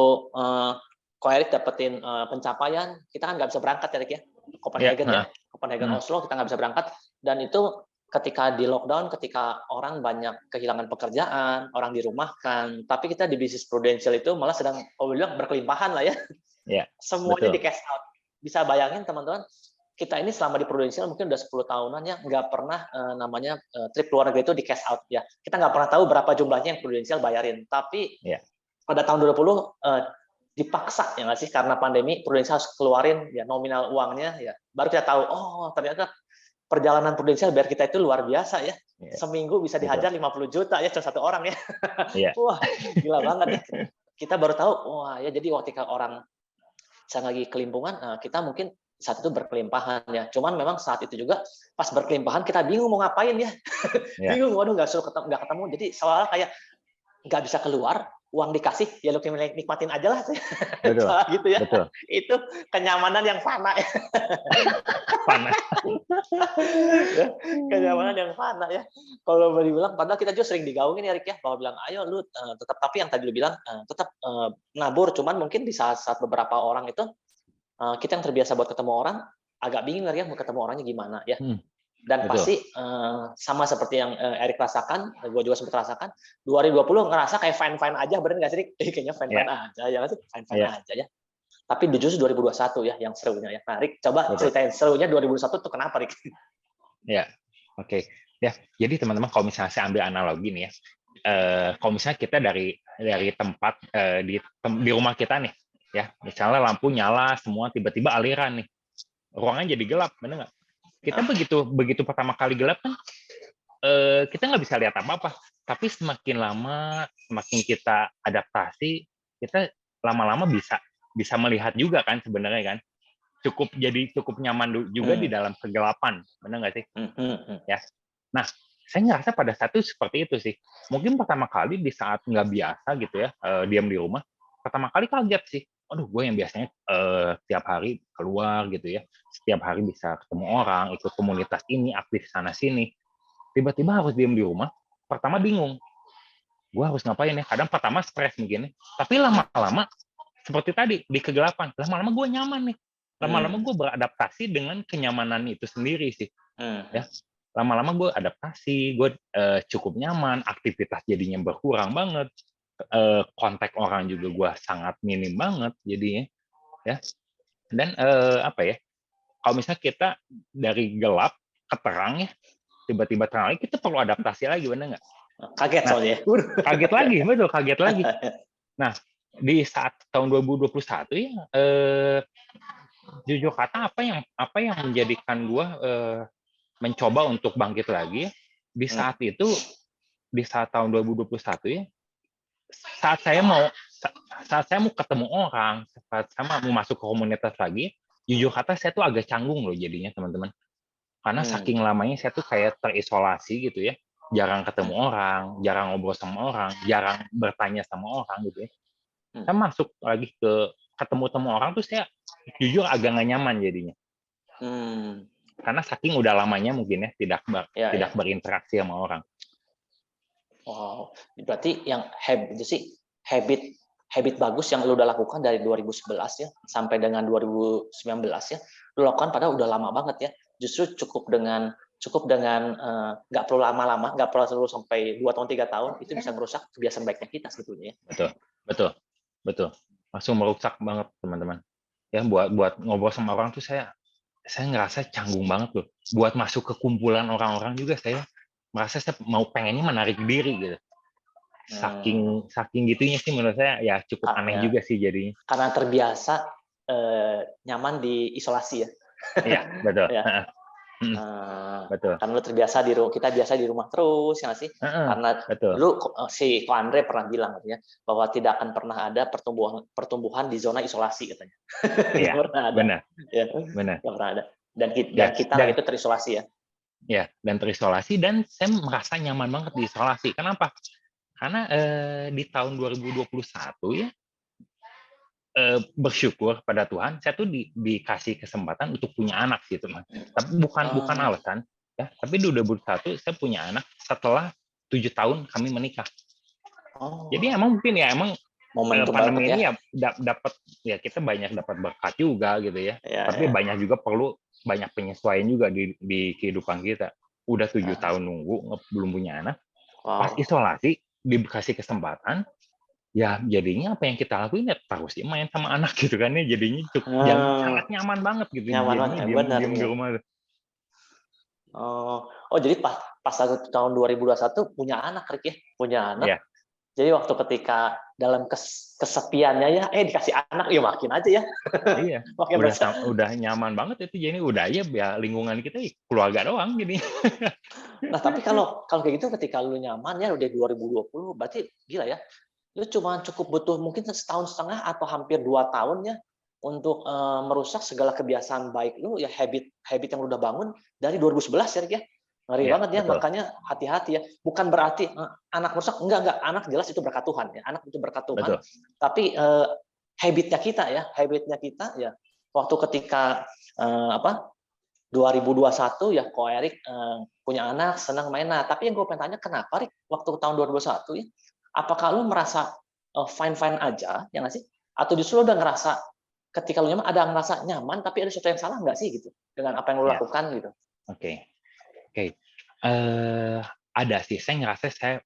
Speaker 2: Ko Erik dapetin pencapaian, kita kan nggak bisa berangkat ya Rick ya. Copenhagen Copenhagen Oslo kita nggak bisa berangkat, dan itu ketika di lockdown, ketika orang banyak kehilangan pekerjaan, orang dirumahkan, tapi kita di bisnis Prudential itu malah sedang bilang berkelimpahan lah ya. Semuanya di cash out. Bisa bayangin teman-teman, kita ini selama di Prudential mungkin udah 10 tahunan ya nggak pernah namanya trip luar negeri itu di cash out ya. Kita nggak pernah tahu berapa jumlahnya yang Prudential bayarin, tapi pada tahun 2020 dipaksa ya nggak sih, karena pandemi Prudential harus keluarin ya nominal uangnya ya, baru kita tahu oh ternyata perjalanan Prudential biar kita itu luar biasa ya. Seminggu bisa dihajar 50 juta ya cuma satu orang ya. Wah, gila banget ya. Kita baru tahu, wah ya jadi ketika orang sedang lagi kelimpungan, kita mungkin saat itu berkelimpahan ya. Cuman memang saat itu juga pas berkelimpahan kita bingung mau ngapain ya. Bingung, waduh nggak ketemu. Jadi seolah kayak nggak bisa keluar, uang dikasih ya lu nikmatin aja lah. Gitu ya.
Speaker 3: Betul.
Speaker 2: Itu kenyamanan yang fana ya. Kenyamanan yang fana ya. Kalau boleh bilang, padahal kita juga sering digaungin ya Rick ya, bahwa bilang ayo lu tetap, tapi yang tadi lu bilang tetap nabur, cuman mungkin di saat beberapa orang itu kita yang terbiasa buat ketemu orang agak bingung ya mau ketemu orangnya gimana ya. Dan pasti sama seperti yang Erik rasakan, gue juga sempat rasakan, 2020 ngerasa kayak fine-fine aja, bener nggak sih Rick? Kayaknya fine-fine aja ya nggak sih? Fine-fine aja ya. Tapi justru 2021 ya yang serunya ya. Nah, Rick, coba ceritain serunya 2021 tuh kenapa, Rick?
Speaker 3: Ya, oke. Ya, jadi teman-teman kalau misalnya saya ambil analogi nih ya, kalau misalnya kita dari tempat di rumah kita nih, ya, misalnya lampu nyala semua, tiba-tiba aliran nih, ruangan jadi gelap, benar nggak? Kita begitu pertama kali gelap kan, kita nggak bisa lihat apa-apa. Tapi semakin lama, semakin kita adaptasi, kita lama-lama bisa melihat juga kan sebenarnya kan, cukup nyaman juga di dalam kegelapan, benar nggak sih? Ya. Nah, saya ngerasa pada saat itu seperti itu sih. Mungkin pertama kali di saat nggak biasa gitu ya, diam di rumah, pertama kali kaget sih. Aduh, gue yang biasanya tiap hari keluar gitu ya, setiap hari bisa ketemu orang, ikut komunitas ini, aktif sana sini. Tiba-tiba harus diam di rumah, pertama bingung. Gue harus ngapain ya? Kadang pertama stres mungkin, tapi lama-lama seperti tadi di kegelapan, lama-lama gue nyaman nih. Lama-lama gue beradaptasi dengan kenyamanan itu sendiri sih. Ya, lama-lama gue adaptasi, gue cukup nyaman, aktivitas jadinya berkurang banget, kontak orang juga gue sangat minim banget jadinya, ya. Dan apa ya? Kalau misalnya kita dari gelap ke terang ya, tiba-tiba terang lagi, kita perlu adaptasi lagi, benar nggak?
Speaker 2: Kaget soalnya.
Speaker 3: Kaget lagi, betul, kaget lagi. Nah, di saat tahun 2021 ya, jujur kata apa yang menjadikan gue mencoba untuk bangkit lagi di saat itu, di saat tahun 2021 ya, saat saya mau ketemu orang, saat saya mau masuk ke komunitas lagi, jujur kata saya tuh agak canggung loh jadinya teman-teman, karena saking lamanya saya tuh kayak terisolasi gitu ya, jarang ketemu orang, jarang ngobrol sama orang, jarang bertanya sama orang gitu ya. Saya masuk lagi ke ketemu orang tuh saya jujur agak nggak nyaman jadinya. Karena saking udah lamanya mungkin ya tidak berinteraksi sama orang.
Speaker 2: Wow, berarti yang habit bagus yang lu udah lakukan dari 2011 ya sampai dengan 2019 ya, lu lakukan padahal udah lama banget ya. Justru cukup dengan nggak perlu lama-lama, nggak perlu sampai 2 tahun 3 tahun, itu bisa merusak kebiasaan baiknya kita sebetulnya ya.
Speaker 3: Betul. Langsung merusak banget teman-teman. Ya buat ngobrol sama orang tuh saya ngerasa canggung banget loh. Buat masuk ke kumpulan orang-orang juga saya merasa saya pengennya menarik diri gitu. Saking gitunya sih menurut saya ya cukup aneh juga sih jadinya.
Speaker 2: Karena terbiasa nyaman di isolasi ya.
Speaker 3: Iya, betul.
Speaker 2: Ya.
Speaker 3: Heeh. Betul.
Speaker 2: Karena lu terbiasa kita biasa di rumah terus ya nggak sih?
Speaker 3: Heeh,
Speaker 2: Karena
Speaker 3: betul.
Speaker 2: dulu si Ko Andre pernah bilang katanya bahwa tidak akan pernah ada pertumbuhan di zona isolasi katanya. Nggak
Speaker 3: Iya,
Speaker 2: pernah ada.
Speaker 3: benar,
Speaker 2: Ya,
Speaker 3: benar.
Speaker 2: nggak pernah ada. Dan
Speaker 3: Ya,
Speaker 2: kita lah itu terisolasi ya.
Speaker 3: Ya, dan terisolasi, dan saya merasa nyaman banget di isolasi. Kenapa? Karena di tahun 2021 ya, bersyukur pada Tuhan, saya tuh dikasih kesempatan untuk punya anak gitu, Mas. Tapi bukan alasan, ya. Tapi di 2021 saya punya anak setelah 7 tahun kami menikah. Jadi emang mungkin ya
Speaker 2: momentum
Speaker 3: pandemi
Speaker 2: banget
Speaker 3: ini ya dapat ya kita banyak dapat berkat juga gitu ya.
Speaker 2: Ya,
Speaker 3: Tapi
Speaker 2: ya.
Speaker 3: banyak juga perlu banyak penyesuaian juga di kehidupan kita. Udah 7 tahun nunggu belum punya anak. Pas isolasi dikasih kesempatan, ya jadinya apa yang kita lakuin ya terus main sama anak gitu kan ya, jadinya sangat nyaman banget gitu.
Speaker 2: Nyaman
Speaker 3: Jadinya
Speaker 2: banget, benar.
Speaker 3: diem di rumah.
Speaker 2: Jadi pas tahun 2021 punya anak, Rick ya, punya anak.
Speaker 3: Iya.
Speaker 2: Jadi waktu ketika dalam kesepiannya ya, dikasih anak, ya makin aja ya.
Speaker 3: Iya.
Speaker 2: Makin
Speaker 3: udah nyaman banget itu, jadi udah aja ya lingkungan kita keluarga doang jadi.
Speaker 2: Nah tapi kalau kayak gitu ketika lu nyaman ya udah 2020, berarti gila ya. Lu cuma cukup butuh mungkin 1,5 tahun atau hampir 2 tahun ya untuk merusak segala kebiasaan baik lu ya, habit yang lu udah bangun dari 2011 ya, Rick ya. Ngeri banget ya,
Speaker 3: betul.
Speaker 2: makanya hati-hati ya. Bukan berarti anak rusak, enggak, anak jelas itu berkat Tuhan ya. Anak itu berkat Tuhan.
Speaker 3: Betul.
Speaker 2: Tapi habitnya kita ya waktu ketika 2021 ya Ko Erik punya anak, senang main. Nah, tapi yang gue pengen tanya, kenapa Rick waktu tahun 2021 ya, apakah lu merasa fine-fine aja ya nggak sih? Atau justru lu udah ngerasa ketika lu nyaman, ada ngerasa nyaman tapi ada sesuatu yang salah nggak sih gitu dengan apa yang lu lakukan gitu?
Speaker 3: Oke. Ada sih, saya ngerasa saya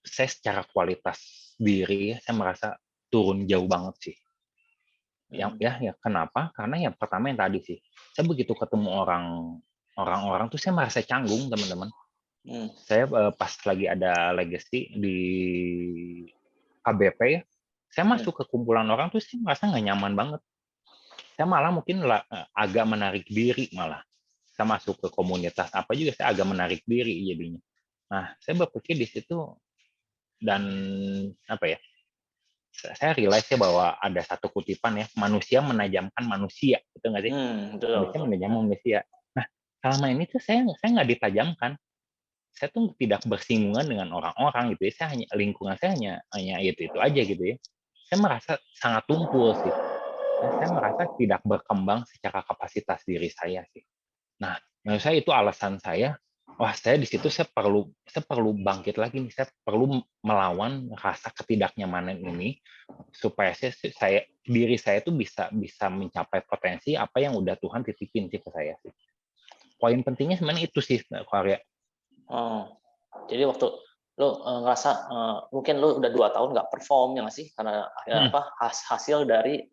Speaker 3: secara kualitas diri saya merasa turun jauh banget sih. Ya kenapa? Karena yang pertama yang tadi sih, saya begitu ketemu orang-orang tuh saya merasa canggung, teman-teman. Saya pas lagi ada legacy di KBP ya, saya masuk ke kumpulan orang tuh saya merasa nggak nyaman banget. Saya malah mungkin agak menarik diri malah. Saya masuk ke komunitas apa juga saya agak menarik diri jadinya. Nah, saya berpikir di situ dan apa ya? Saya realize ya bahwa ada satu kutipan ya, manusia menajamkan manusia, betul nggak sih? Manusia menajamkan manusia. Nah, selama ini tuh saya nggak ditajamkan. Saya tuh tidak bersinggungan dengan orang-orang gitu ya. Lingkungan saya hanya itu aja gitu ya. Saya merasa sangat tumpul sih. Saya merasa tidak berkembang secara kapasitas diri saya sih. Nah, menurut saya itu alasan saya. Wah, saya di situ saya perlu bangkit lagi nih. Saya perlu melawan rasa ketidaknyamanan ini supaya diri saya itu bisa mencapai potensi apa yang udah Tuhan titipin sih ke saya sih. Poin pentingnya sebenarnya itu sih, Karya.
Speaker 2: Jadi waktu lu ngerasa mungkin lu udah 2 tahun nggak perform ya nggak sih, karena hasil dari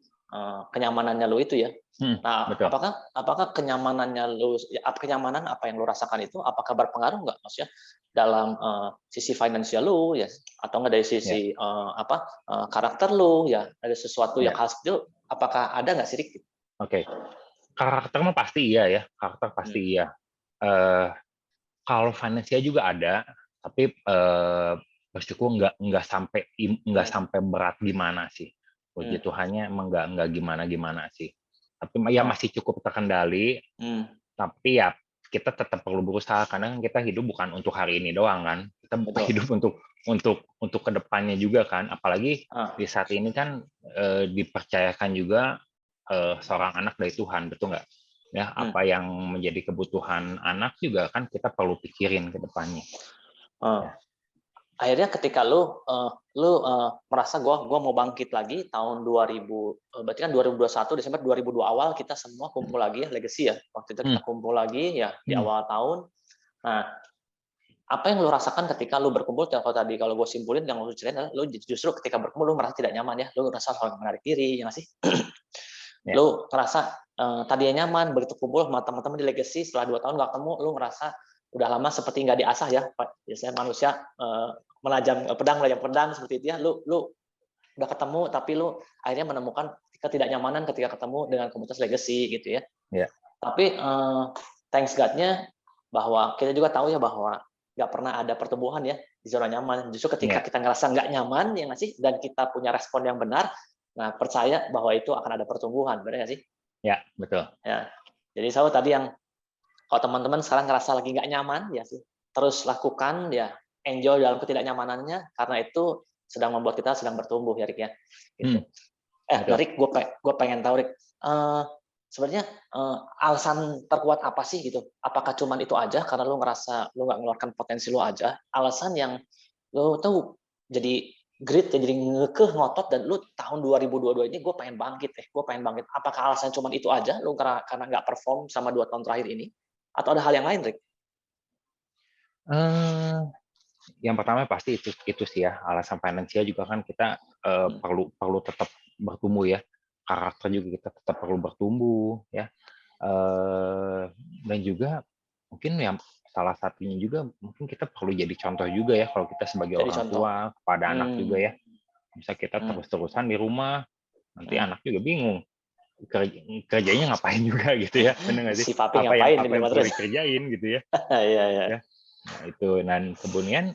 Speaker 2: kenyamanannya lu itu ya. Nah,
Speaker 3: betul.
Speaker 2: apakah kenyamanan apa yang lu rasakan itu apakah berpengaruh nggak, maksudnya dalam sisi finansial lu ya, atau nggak dari sisi karakter lu ya, ada sesuatu yang khas itu, apakah ada nggak sih, Rick?
Speaker 3: Oke. Karakter mah pasti iya ya, karakter pasti iya. Kalau finansial juga ada, tapi bersyukur nggak sampai berat gimana sih. Puji Tuhannya emang nggak gimana sih. Tapi ya masih cukup terkendali. Tapi ya kita tetap perlu berusaha karena kita hidup bukan untuk hari ini doang kan. Kita hidup untuk kedepannya juga kan. Apalagi di saat ini kan dipercayakan juga seorang anak dari Tuhan, betul nggak? Ya apa yang menjadi kebutuhan anak juga kan kita perlu pikirin ke depannya.
Speaker 2: Akhirnya ketika lu merasa gua mau bangkit lagi tahun 2000, berarti kan 2021 Desember 2002 awal kita semua kumpul lagi ya, legacy ya. Waktu itu kita kumpul lagi ya di awal tahun. Nah, apa yang lu rasakan ketika lu berkumpul? Kalau gue simpulin yang lu ceritain adalah lu justru ketika berkumpul lu merasa tidak nyaman ya, lu merasa saling menarik diri ya nggak sih? Lu ngerasa tadinya nyaman, begitu kumpul sama teman-teman di legacy setelah 2 tahun nggak ketemu, lu ngerasa udah lama seperti nggak diasah ya. Biasanya manusia menajam pedang seperti itu ya. Lu udah ketemu tapi lu akhirnya menemukan ketidaknyamanan ketika ketemu dengan komunitas legacy gitu ya.
Speaker 3: Ya.
Speaker 2: Tapi thanks God-nya bahwa kita juga tahu ya bahwa nggak pernah ada pertumbuhan ya di zona nyaman. Justru ketika kita ngerasa nggak nyaman ya nggak sih, dan kita punya respon yang benar, nah percaya bahwa itu akan ada pertumbuhan, benar nggak sih?
Speaker 3: Ya, betul.
Speaker 2: Ya. Jadi selalu tadi yang kalau teman-teman sekarang ngerasa lagi nggak nyaman ya sih, terus lakukan ya, enjoy dalam ketidaknyamanannya, karena itu sedang membuat kita sedang bertumbuh ya Rick ya. Gitu. Rick, gue pengen tahu Rick, sebenarnya alasan terkuat apa sih gitu? Apakah cuman itu aja karena lu ngerasa lu nggak mengeluarkan potensi lu aja? Alasan yang lu tahu jadi grit, jadi ngekeh ngotot, dan lu tahun 2022 ini gue pengen bangkit gue pengen bangkit. Apakah alasan cuman itu aja? Lu karena nggak perform sama 2 tahun terakhir ini? Atau ada hal yang lain, Rick?
Speaker 3: Yang pertama pasti itu sih ya, alasan finansial juga kan kita perlu tetap bertumbuh ya. Karakter juga kita tetap perlu bertumbuh ya, dan juga mungkin yang salah satunya juga mungkin kita perlu jadi contoh juga ya kalau kita sebagai
Speaker 2: Jadi
Speaker 3: orang
Speaker 2: contoh.
Speaker 3: tua kepada anak juga ya. Bisa kita terus-terusan di rumah, nanti anak juga bingung kerjanya ngapain juga gitu ya, benar nggak sih?
Speaker 2: Si papi
Speaker 3: apa
Speaker 2: ngapain
Speaker 3: yang perlu
Speaker 2: terus
Speaker 3: dikerjain gitu ya.
Speaker 2: Iya.
Speaker 3: Ya. Nah, itu, dan kemudian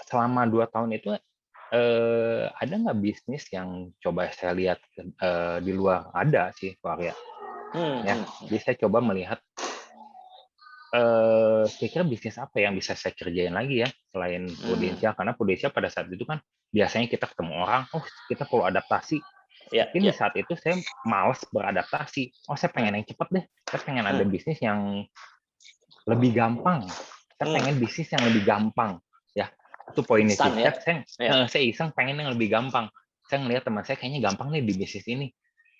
Speaker 3: selama 2 tahun itu ada nggak bisnis yang coba saya lihat di luar? Ada sih, Pak Arya. Ya, jadi saya coba melihat kira-kira bisnis apa yang bisa saya kerjain lagi ya selain Prudensial, karena Prudensial pada saat itu kan biasanya kita ketemu orang, kita perlu adaptasi. Mungkin di saat itu saya malas beradaptasi. Saya pengen yang cepat deh. Saya pengen ada bisnis yang lebih gampang. Saya pengen bisnis yang lebih gampang. Ya, itu poinnya sih.
Speaker 2: Ya?
Speaker 3: Saya iseng pengen yang lebih gampang. Saya ngelihat teman saya kayaknya gampang nih di bisnis ini.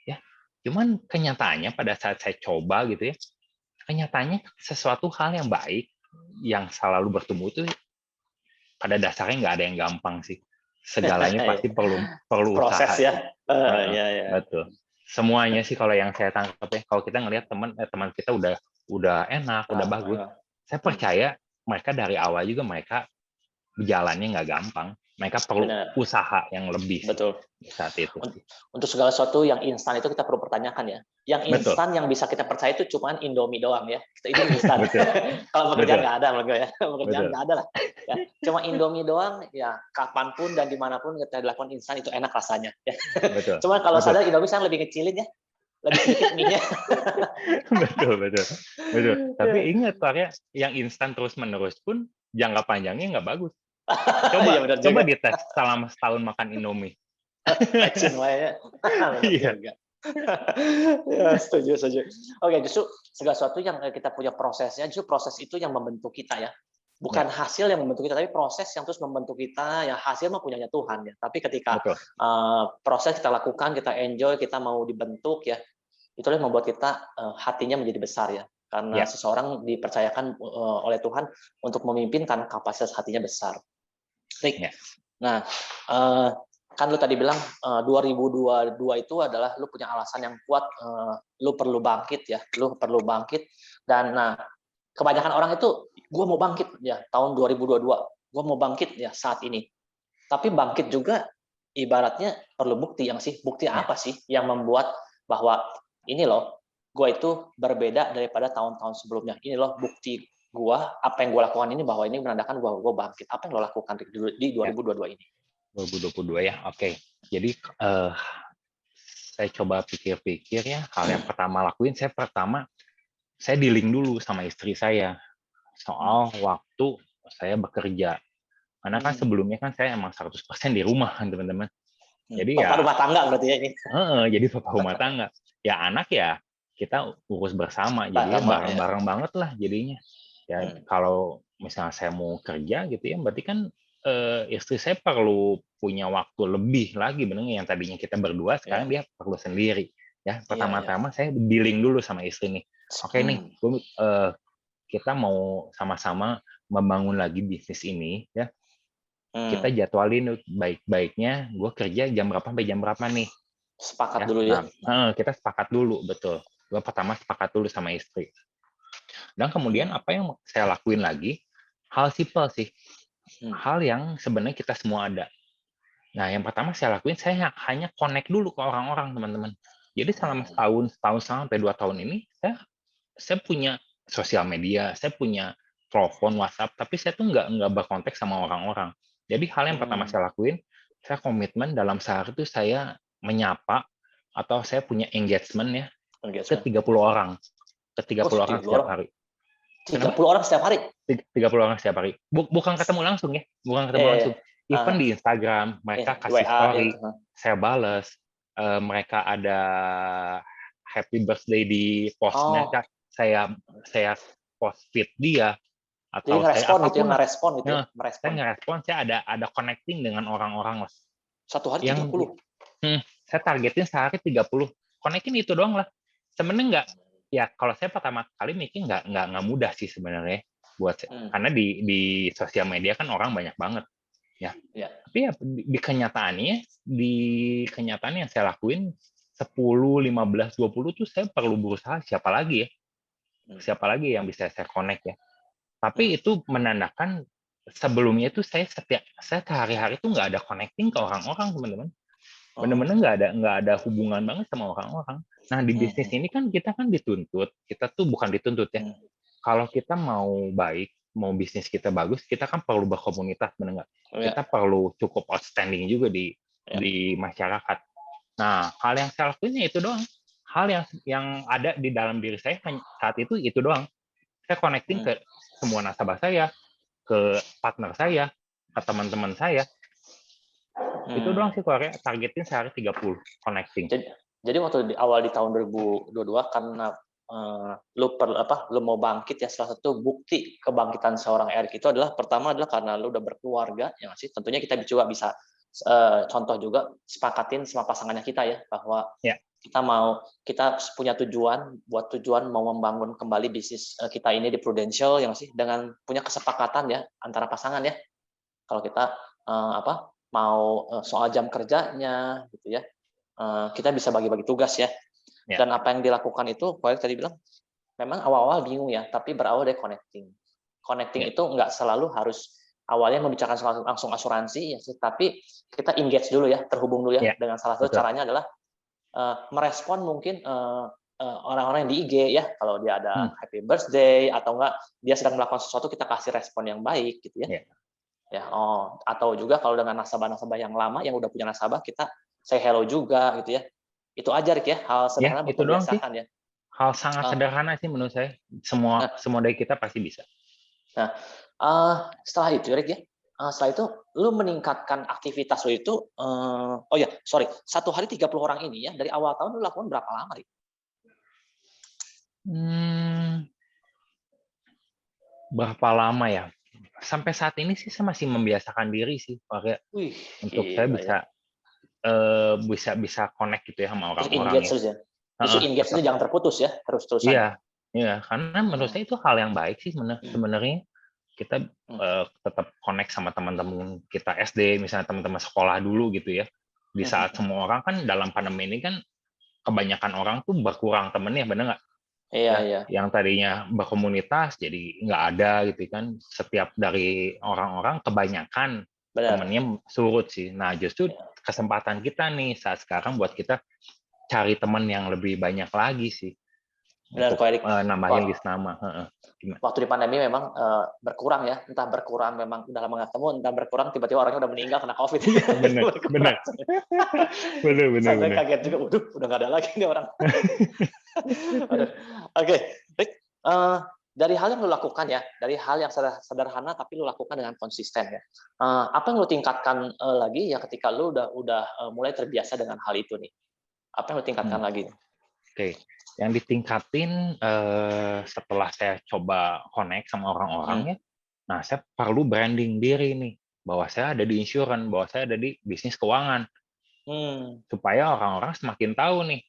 Speaker 3: Ya, cuman kenyataannya pada saat saya coba gitu ya, kenyataannya sesuatu hal yang baik yang selalu bertumbuh itu pada dasarnya nggak ada yang gampang sih. Segalanya pasti perlu
Speaker 2: proses
Speaker 3: usaha.
Speaker 2: Ya.
Speaker 3: Betul. Semuanya sih kalau yang saya tangkap ya, kalau kita ngelihat teman kita udah enak, udah bagus, saya percaya mereka dari awal juga mereka jalannya nggak gampang. Mereka perlu usaha yang lebih.
Speaker 2: Betul.
Speaker 3: Saat itu.
Speaker 2: Untuk segala sesuatu yang instan itu kita perlu pertanyakan ya. Yang instan yang bisa kita percaya itu cuma Indomie doang ya. Itu instan. Kalau pekerjaan nggak ada menurut gue ya. Pekerjaan nggak ada lah. Ya. Cuma Indomie doang ya, kapanpun dan dimanapun kita dilakukan instan itu enak rasanya. Ya. Cuma kalau sadar Indomie sekarang lebih kecilin ya. Lebih sedikit mie-nya.
Speaker 3: Betul. Tapi ingat Pak ya, yang instan terus-menerus pun jangka panjangnya nggak bagus. Coba dites selama setahun makan Indomie.
Speaker 2: Iya. Ya, setuju. Oke, justru segala sesuatu yang kita punya prosesnya, justru proses itu yang membentuk kita ya. Bukan hasil yang membentuk kita, tapi proses yang terus membentuk kita. Ya hasil mah punyanya Tuhan ya. Tapi ketika proses kita lakukan, kita enjoy, kita mau dibentuk ya, itulah yang membuat kita hatinya menjadi besar ya. Karena seseorang dipercayakan oleh Tuhan untuk memimpin karena kapasitas hatinya besar. Rick, nah kan lu tadi bilang 2022 itu adalah lu punya alasan yang kuat, lu perlu bangkit ya, dan nah kebanyakan orang itu gue mau bangkit ya tahun 2022, gue mau bangkit ya saat ini, tapi bangkit juga ibaratnya perlu bukti apa sih yang membuat bahwa ini loh gue itu berbeda daripada tahun-tahun sebelumnya, ini loh bukti gue, apa yang gue lakukan ini bahwa ini menandakan bahwa gue bangkit. Apa yang lo lakukan di 2022 ini?
Speaker 3: 2022 ya, oke. Jadi saya coba pikir-pikir ya, hal yang pertama lakuin, saya dealing dulu sama istri saya soal waktu saya bekerja. Karena kan sebelumnya kan saya emang 100% di rumah kan teman-teman. Jadi
Speaker 2: Bapak rumah tangga berarti ya ini.
Speaker 3: Jadi bapak rumah tangga. Ya anak ya kita urus bersama, jadi bareng-bareng banget lah jadinya. Ya kalau misalnya saya mau kerja gitu ya, berarti kan istri saya perlu punya waktu lebih lagi, bener yang tadinya kita berdua sekarang dia perlu sendiri. Ya pertama-tama saya dealing dulu sama istri nih. Oke nih, kita mau sama-sama membangun lagi bisnis ini ya. Kita jadwalin baik-baiknya, gue kerja jam berapa sampai jam berapa nih.
Speaker 2: Sepakat dulu ya.
Speaker 3: Kita sepakat dulu, betul. Gue pertama sepakat dulu sama istri. Dan kemudian apa yang saya lakuin lagi, hal simpel sih. Hal yang sebenarnya kita semua ada. Nah, yang pertama saya lakuin, saya hanya connect dulu ke orang-orang, teman-teman. Jadi selama setahun setengah sampai 2 tahun ini, saya punya sosial media, saya punya telepon, WhatsApp, tapi saya tuh nggak berkontak sama orang-orang. Jadi hal yang pertama saya lakuin, saya komitmen dalam sehari itu saya menyapa atau saya punya engagement ya ke 30 orang. Ke 30 orang
Speaker 2: 30
Speaker 3: setiap
Speaker 2: orang.
Speaker 3: hari.
Speaker 2: 30
Speaker 3: Kenapa?
Speaker 2: orang setiap hari.
Speaker 3: 30 orang setiap hari. Bukan ketemu langsung ya, bukan ketemu
Speaker 2: Iya, iya.
Speaker 3: langsung. Even di Instagram, mereka kasih
Speaker 2: WA
Speaker 3: story,
Speaker 2: itu.
Speaker 3: saya bales. Mereka ada happy birthday di postnya,
Speaker 2: Oh,
Speaker 3: saya post feed dia,
Speaker 2: jadi
Speaker 3: atau saya
Speaker 2: ngerespon gitu ya,
Speaker 3: apapun lah.
Speaker 2: ngerespon gitu ya,
Speaker 3: Ya, saya
Speaker 2: merespon.
Speaker 3: ngerespon, saya ada connecting dengan orang-orang lah.
Speaker 2: Satu hari
Speaker 3: Yang
Speaker 2: 30.
Speaker 3: saya targetin sehari 30. Connecting itu doang lah. Sebenarnya nggak, ya kalau saya pertama kali mikir nggak mudah sih sebenarnya buat karena di sosial media kan orang banyak banget ya. Tapi ya di kenyataannya yang saya lakuin 10, 15, 20 tuh saya perlu berusaha siapa lagi yang bisa saya connect ya. Tapi itu menandakan sebelumnya itu saya sehari-hari itu nggak ada connecting ke orang-orang, teman-teman. Benar-benar nggak ada hubungan banget sama orang-orang. Nah, di bisnis ini kan kita kan dituntut, kita tuh bukan dituntut ya. Kalau kita mau baik, mau bisnis kita bagus, kita kan perlu berkomunitas, benar nggak? Kita perlu cukup outstanding juga di masyarakat. Nah, hal yang saya lakuin ya itu doang. Hal yang ada di dalam diri saya saat itu doang. Saya connecting ke semua nasabah saya, ke partner saya, ke teman-teman saya. Itu doang sih Korea, targetin sehari 30 connecting.
Speaker 2: Jadi waktu di awal di tahun 2022 karena lu mau bangkit ya, salah satu bukti kebangkitan seorang Erik itu adalah pertama adalah karena lu udah berkeluarga ya sih. Tentunya kita juga bisa contoh juga sepakatin sama pasangannya kita ya bahwa kita punya tujuan mau membangun kembali bisnis kita ini di Prudential yang sih dengan punya kesepakatan ya antara pasangan ya. Kalau kita mau soal jam kerjanya gitu ya, kita bisa bagi-bagi tugas ya. Dan apa yang dilakukan itu, Pak tadi bilang, memang awal-awal bingung ya, tapi berawal dari connecting. Connecting itu nggak selalu harus awalnya membicarakan langsung asuransi, ya, tapi kita engage dulu ya, terhubung dulu ya, dengan salah satu caranya adalah merespon mungkin orang-orang yang di IG ya, kalau dia ada happy birthday atau enggak dia sedang melakukan sesuatu, kita kasih respon yang baik gitu ya. Ya, atau juga kalau dengan nasabah-nasabah yang lama yang udah punya nasabah, kita say hello juga gitu ya. Itu aja Rik ya, hal sederhana buat membiasakan ya.
Speaker 3: Hal sangat sederhana sih menurut saya. Semua dari kita pasti bisa.
Speaker 2: Nah, setelah itu Rik ya, setelah itu lu meningkatkan aktivitas lu itu satu hari 30 orang ini ya, dari awal tahun lu lakukan berapa lama Rik?
Speaker 3: Berapa lama ya? Sampai saat ini sih saya masih membiasakan diri sih, Pak. Untuk saya bisa connect gitu ya sama orang-orang ya.
Speaker 2: Justru engage itu jangan terputus ya, terus-terusan.
Speaker 3: Iya, karena menurut saya itu hal yang baik sih sebenarnya. Kita tetap connect sama teman-teman kita SD, misalnya teman-teman sekolah dulu gitu ya. Di saat semua orang kan dalam pandemi ini kan kebanyakan orang tuh berkurang temennya, bener nggak?
Speaker 2: Iya.
Speaker 3: Yang tadinya berkomunitas jadi nggak ada gitu kan. Setiap dari orang-orang kebanyakan temennya surut sih. Nah justru kesempatan kita nih saat sekarang buat kita cari teman yang lebih banyak lagi sih.
Speaker 2: Benar,
Speaker 3: untuk nambahin list nama.
Speaker 2: Waktu di pandemi memang berkurang ya, entah berkurang memang udah lama nggak ketemu, entah berkurang tiba-tiba orangnya udah meninggal kena COVID.
Speaker 3: Benar.
Speaker 2: Sampai kaget juga, udah nggak ada lagi nih orang. Oke, Rick, dari hal yang lu lakukan ya, dari hal yang sederhana tapi lu lakukan dengan konsisten ya. Apa yang lu tingkatkan lagi ya ketika lu udah mulai terbiasa dengan hal itu nih? Apa yang lu tingkatkan lagi?
Speaker 3: Oke. Yang ditingkatin setelah saya coba connect sama orang-orang ya, nah saya perlu branding diri nih, bahwa saya ada di insurance, bahwa saya ada di bisnis keuangan, supaya orang-orang semakin tahu nih,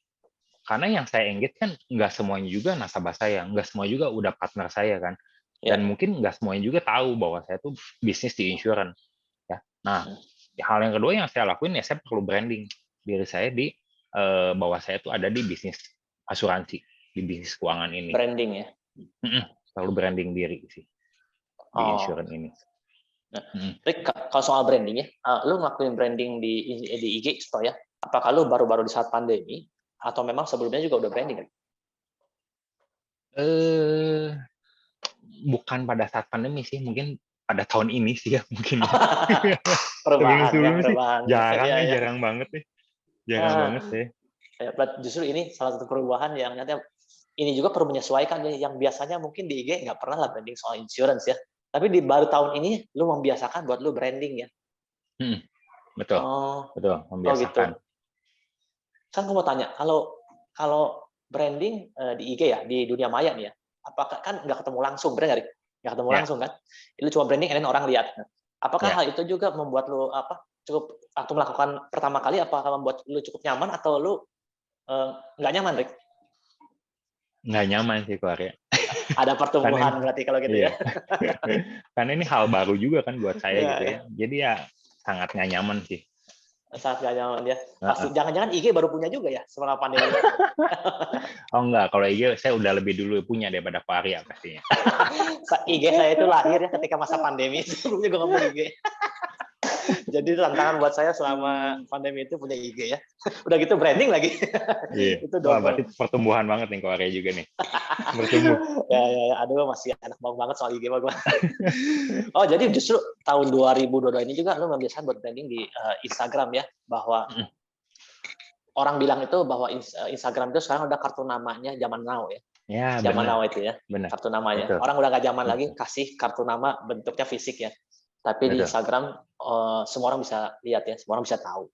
Speaker 3: karena yang saya engage kan nggak semuanya juga nasabah saya, nggak semua juga udah partner saya kan, dan mungkin nggak semuanya juga tahu bahwa saya tuh bisnis di insurance. Ya. Nah, hal yang kedua yang saya lakuin ya saya perlu branding diri saya di bahwa saya tuh ada di bisnis asuransi, di bisnis keuangan ini.
Speaker 2: Branding ya?
Speaker 3: Perlu branding diri sih di insurance ini.
Speaker 2: Nah,
Speaker 3: Hmm.
Speaker 2: Rick, kalau soal branding ya, lu ngelakuin branding di IG Store ya, apakah lu baru-baru di saat pandemi, atau memang sebelumnya juga udah branding kan?
Speaker 3: Eh, bukan pada saat pandemi sih, mungkin pada tahun ini sih ya mungkin ya.
Speaker 2: Perubahan ya,
Speaker 3: Sebelum sih
Speaker 2: perubahan.
Speaker 3: jarang
Speaker 2: Ya,
Speaker 3: ya,
Speaker 2: ya.
Speaker 3: jarang banget nih, jarang
Speaker 2: Ah,
Speaker 3: banget sih.
Speaker 2: ya, justru ini salah satu perubahan yang nyata ini juga perlu menyesuaikan ya, yang biasanya mungkin di IG nggak pernah lah branding soal insurance ya. Tapi di baru tahun ini lu membiasakan buat lu branding ya.
Speaker 3: Hmm, betul,
Speaker 2: Oh,
Speaker 3: betul,
Speaker 2: oh gitu.
Speaker 3: membiasakan.
Speaker 2: Kan aku mau tanya, kalau kalau branding di IG ya, di dunia maya nih ya, apakah kan nggak ketemu langsung, benar nggak, Rik? Nggak ketemu
Speaker 3: Ya,
Speaker 2: langsung kan? Lu cuma branding, and then orang lihat. Nah, apakah
Speaker 3: ya.
Speaker 2: hal itu juga membuat lu cukup waktu melakukan pertama kali, apakah membuat lu cukup nyaman atau lu nggak nyaman, Rik?
Speaker 3: Nggak nyaman sih keluarga.
Speaker 2: Ada
Speaker 3: Karena ini,
Speaker 2: pertumbuhan berarti kalau gitu
Speaker 3: iya.
Speaker 2: ya.
Speaker 3: Karena ini hal baru juga kan buat saya
Speaker 2: Ya,
Speaker 3: gitu
Speaker 2: ya.
Speaker 3: ya. Jadi ya sangat nggak nyaman sih.
Speaker 2: Saat nggak nyaman ya. Pasti
Speaker 3: Heeh.
Speaker 2: jangan-jangan IG baru punya juga ya selama pandemi.
Speaker 3: Oh enggak, kalau IG saya udah lebih dulu punya daripada Varia pastinya.
Speaker 2: IG saya itu lahir ya ketika masa pandemi, sebelumnya gue nggak punya IG. Jadi tantangan buat saya selama pandemi itu punya IG ya. Udah gitu branding lagi.
Speaker 3: Iya.
Speaker 2: Itu
Speaker 3: Wah,
Speaker 2: double.
Speaker 3: berarti pertumbuhan banget nih Varia juga nih. Bertumbuh.
Speaker 2: Ya, aduh masih anak banget soal IG mah gue. Oh, jadi justru tahun 2022 ini juga lo membiasakan buat branding di Instagram ya, bahwa orang bilang itu bahwa Instagram itu sekarang udah kartu namanya zaman now ya.
Speaker 3: Ya,
Speaker 2: Zaman
Speaker 3: benar.
Speaker 2: now itu ya,
Speaker 3: Benar.
Speaker 2: kartu namanya.
Speaker 3: Betul.
Speaker 2: Orang udah gak zaman lagi
Speaker 3: Betul.
Speaker 2: kasih kartu nama bentuknya fisik ya. Tapi di
Speaker 3: Betul.
Speaker 2: Instagram semua orang bisa lihat ya, semua orang bisa tahu.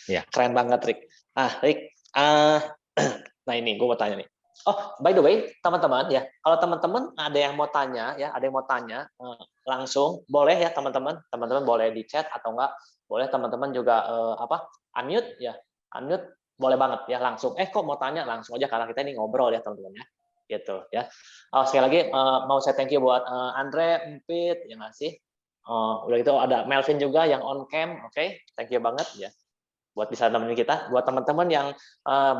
Speaker 3: Ya.
Speaker 2: Keren banget, Rick. Rick, nah ini gue mau tanya nih. Oh, by the way, teman-teman ya, kalau teman-teman ada yang mau tanya ya, langsung boleh ya teman-teman boleh di chat atau enggak, boleh teman-teman juga unmute ya, unmute boleh banget ya langsung. Kok mau tanya langsung aja karena kita ini ngobrol ya teman-teman ya, gitu ya. Sekali lagi mau saya thank you buat Andre, Empit, ya nggak sih. Udah gitu ada Melvin juga yang on cam, oke, thank you banget ya buat bisa nemenin kita. Buat teman-teman yang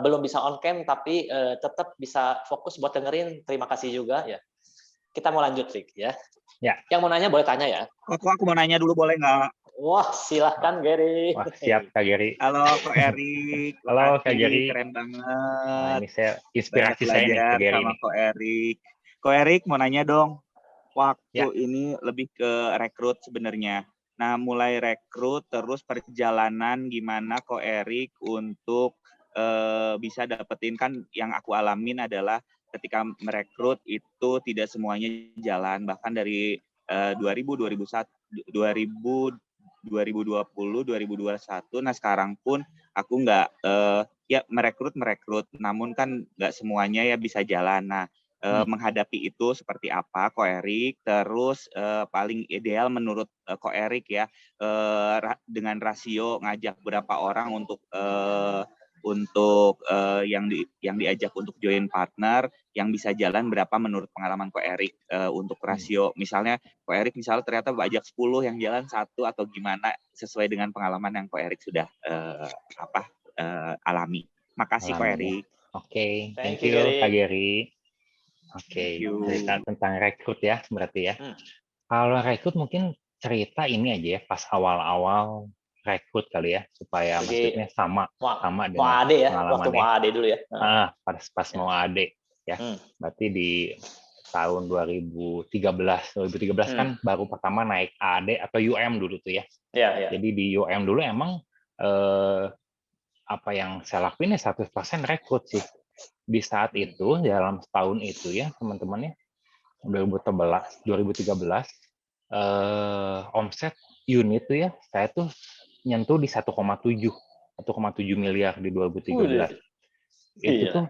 Speaker 2: belum bisa on cam tapi tetap bisa fokus buat dengerin, terima kasih juga ya. Kita mau lanjut, Rick ya.
Speaker 3: Ya.
Speaker 2: Yang mau nanya boleh tanya ya.
Speaker 5: Aku mau nanya dulu boleh nggak?
Speaker 2: Wah, silahkan Gary.
Speaker 3: Wah, siap Kak Gary.
Speaker 5: Halo Kak Erik.
Speaker 3: Halo Kak Gary.
Speaker 5: Keren
Speaker 3: Nah,
Speaker 5: banget.
Speaker 3: ini saya inspirasi saya nih Kak Gary
Speaker 5: sama
Speaker 3: nih.
Speaker 5: Kak Erik. Kak Erik mau nanya dong. Waktu
Speaker 3: Ya.
Speaker 5: ini lebih ke rekrut sebenarnya. Nah, mulai rekrut terus perjalanan gimana Kak Erik untuk bisa dapetin, kan yang aku alamin adalah ketika merekrut itu tidak semuanya jalan, bahkan dari 2020, 2021. Nah sekarang pun aku nggak ya merekrut, namun kan nggak semuanya ya bisa jalan. Nah menghadapi itu seperti apa Ko Erik? Terus paling ideal menurut Ko Erik ya dengan rasio ngajak berapa orang untuk yang diajak untuk join partner, yang bisa jalan berapa menurut pengalaman Ko Erik untuk rasio. Misalnya Ko Erik ternyata ajak 10 yang jalan 1 atau gimana, sesuai dengan pengalaman yang Ko Erik sudah alami. Makasih Ko Erik.
Speaker 3: Oke, thank
Speaker 2: you,
Speaker 3: you Kak Gary. Oke,
Speaker 5: Thank you.
Speaker 3: cerita tentang rekrut ya berarti ya. Kalau rekrut mungkin cerita ini aja ya, pas awal-awal rekrut kali ya, supaya maksudnya sama dengan
Speaker 2: mau AD ya, waktu mau
Speaker 3: pengalamannya.
Speaker 2: AD dulu ya.
Speaker 3: Pas mau AD ya. Berarti di tahun 2013 kan baru pertama naik AD atau UM dulu tuh ya.
Speaker 2: Iya.
Speaker 3: Jadi di UM dulu emang apa yang saya lakuin ya 100% rekrut sih. Di saat itu, dalam setahun itu ya teman-teman ya, 2013 omset unit tuh ya, saya tuh nyentuh di 1,7 miliar di 2013. Itu tuh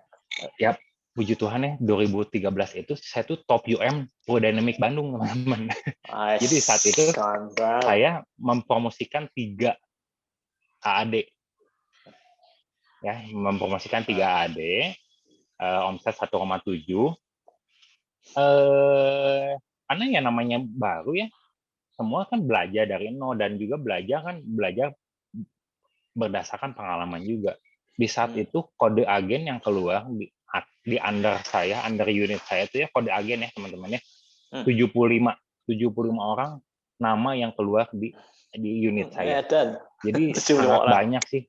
Speaker 3: ya puji Tuhan ya, 2013 itu saya tuh top UM Pro Dynamic Bandung teman-teman. Jadi saat itu saya mempromosikan 3 AAD. Ya, mempromosikan 3 AAD, omset 1,7. Karena ya namanya baru ya, semua kan belajar dari nol dan juga belajar berdasarkan pengalaman juga. Di saat itu kode agen yang keluar di under unit saya itu ya, kode agen ya teman-teman ya, 75 orang nama yang keluar di unit saya.
Speaker 2: Dan
Speaker 3: Jadi
Speaker 2: 75
Speaker 3: sangat
Speaker 2: orang.
Speaker 3: banyak sih.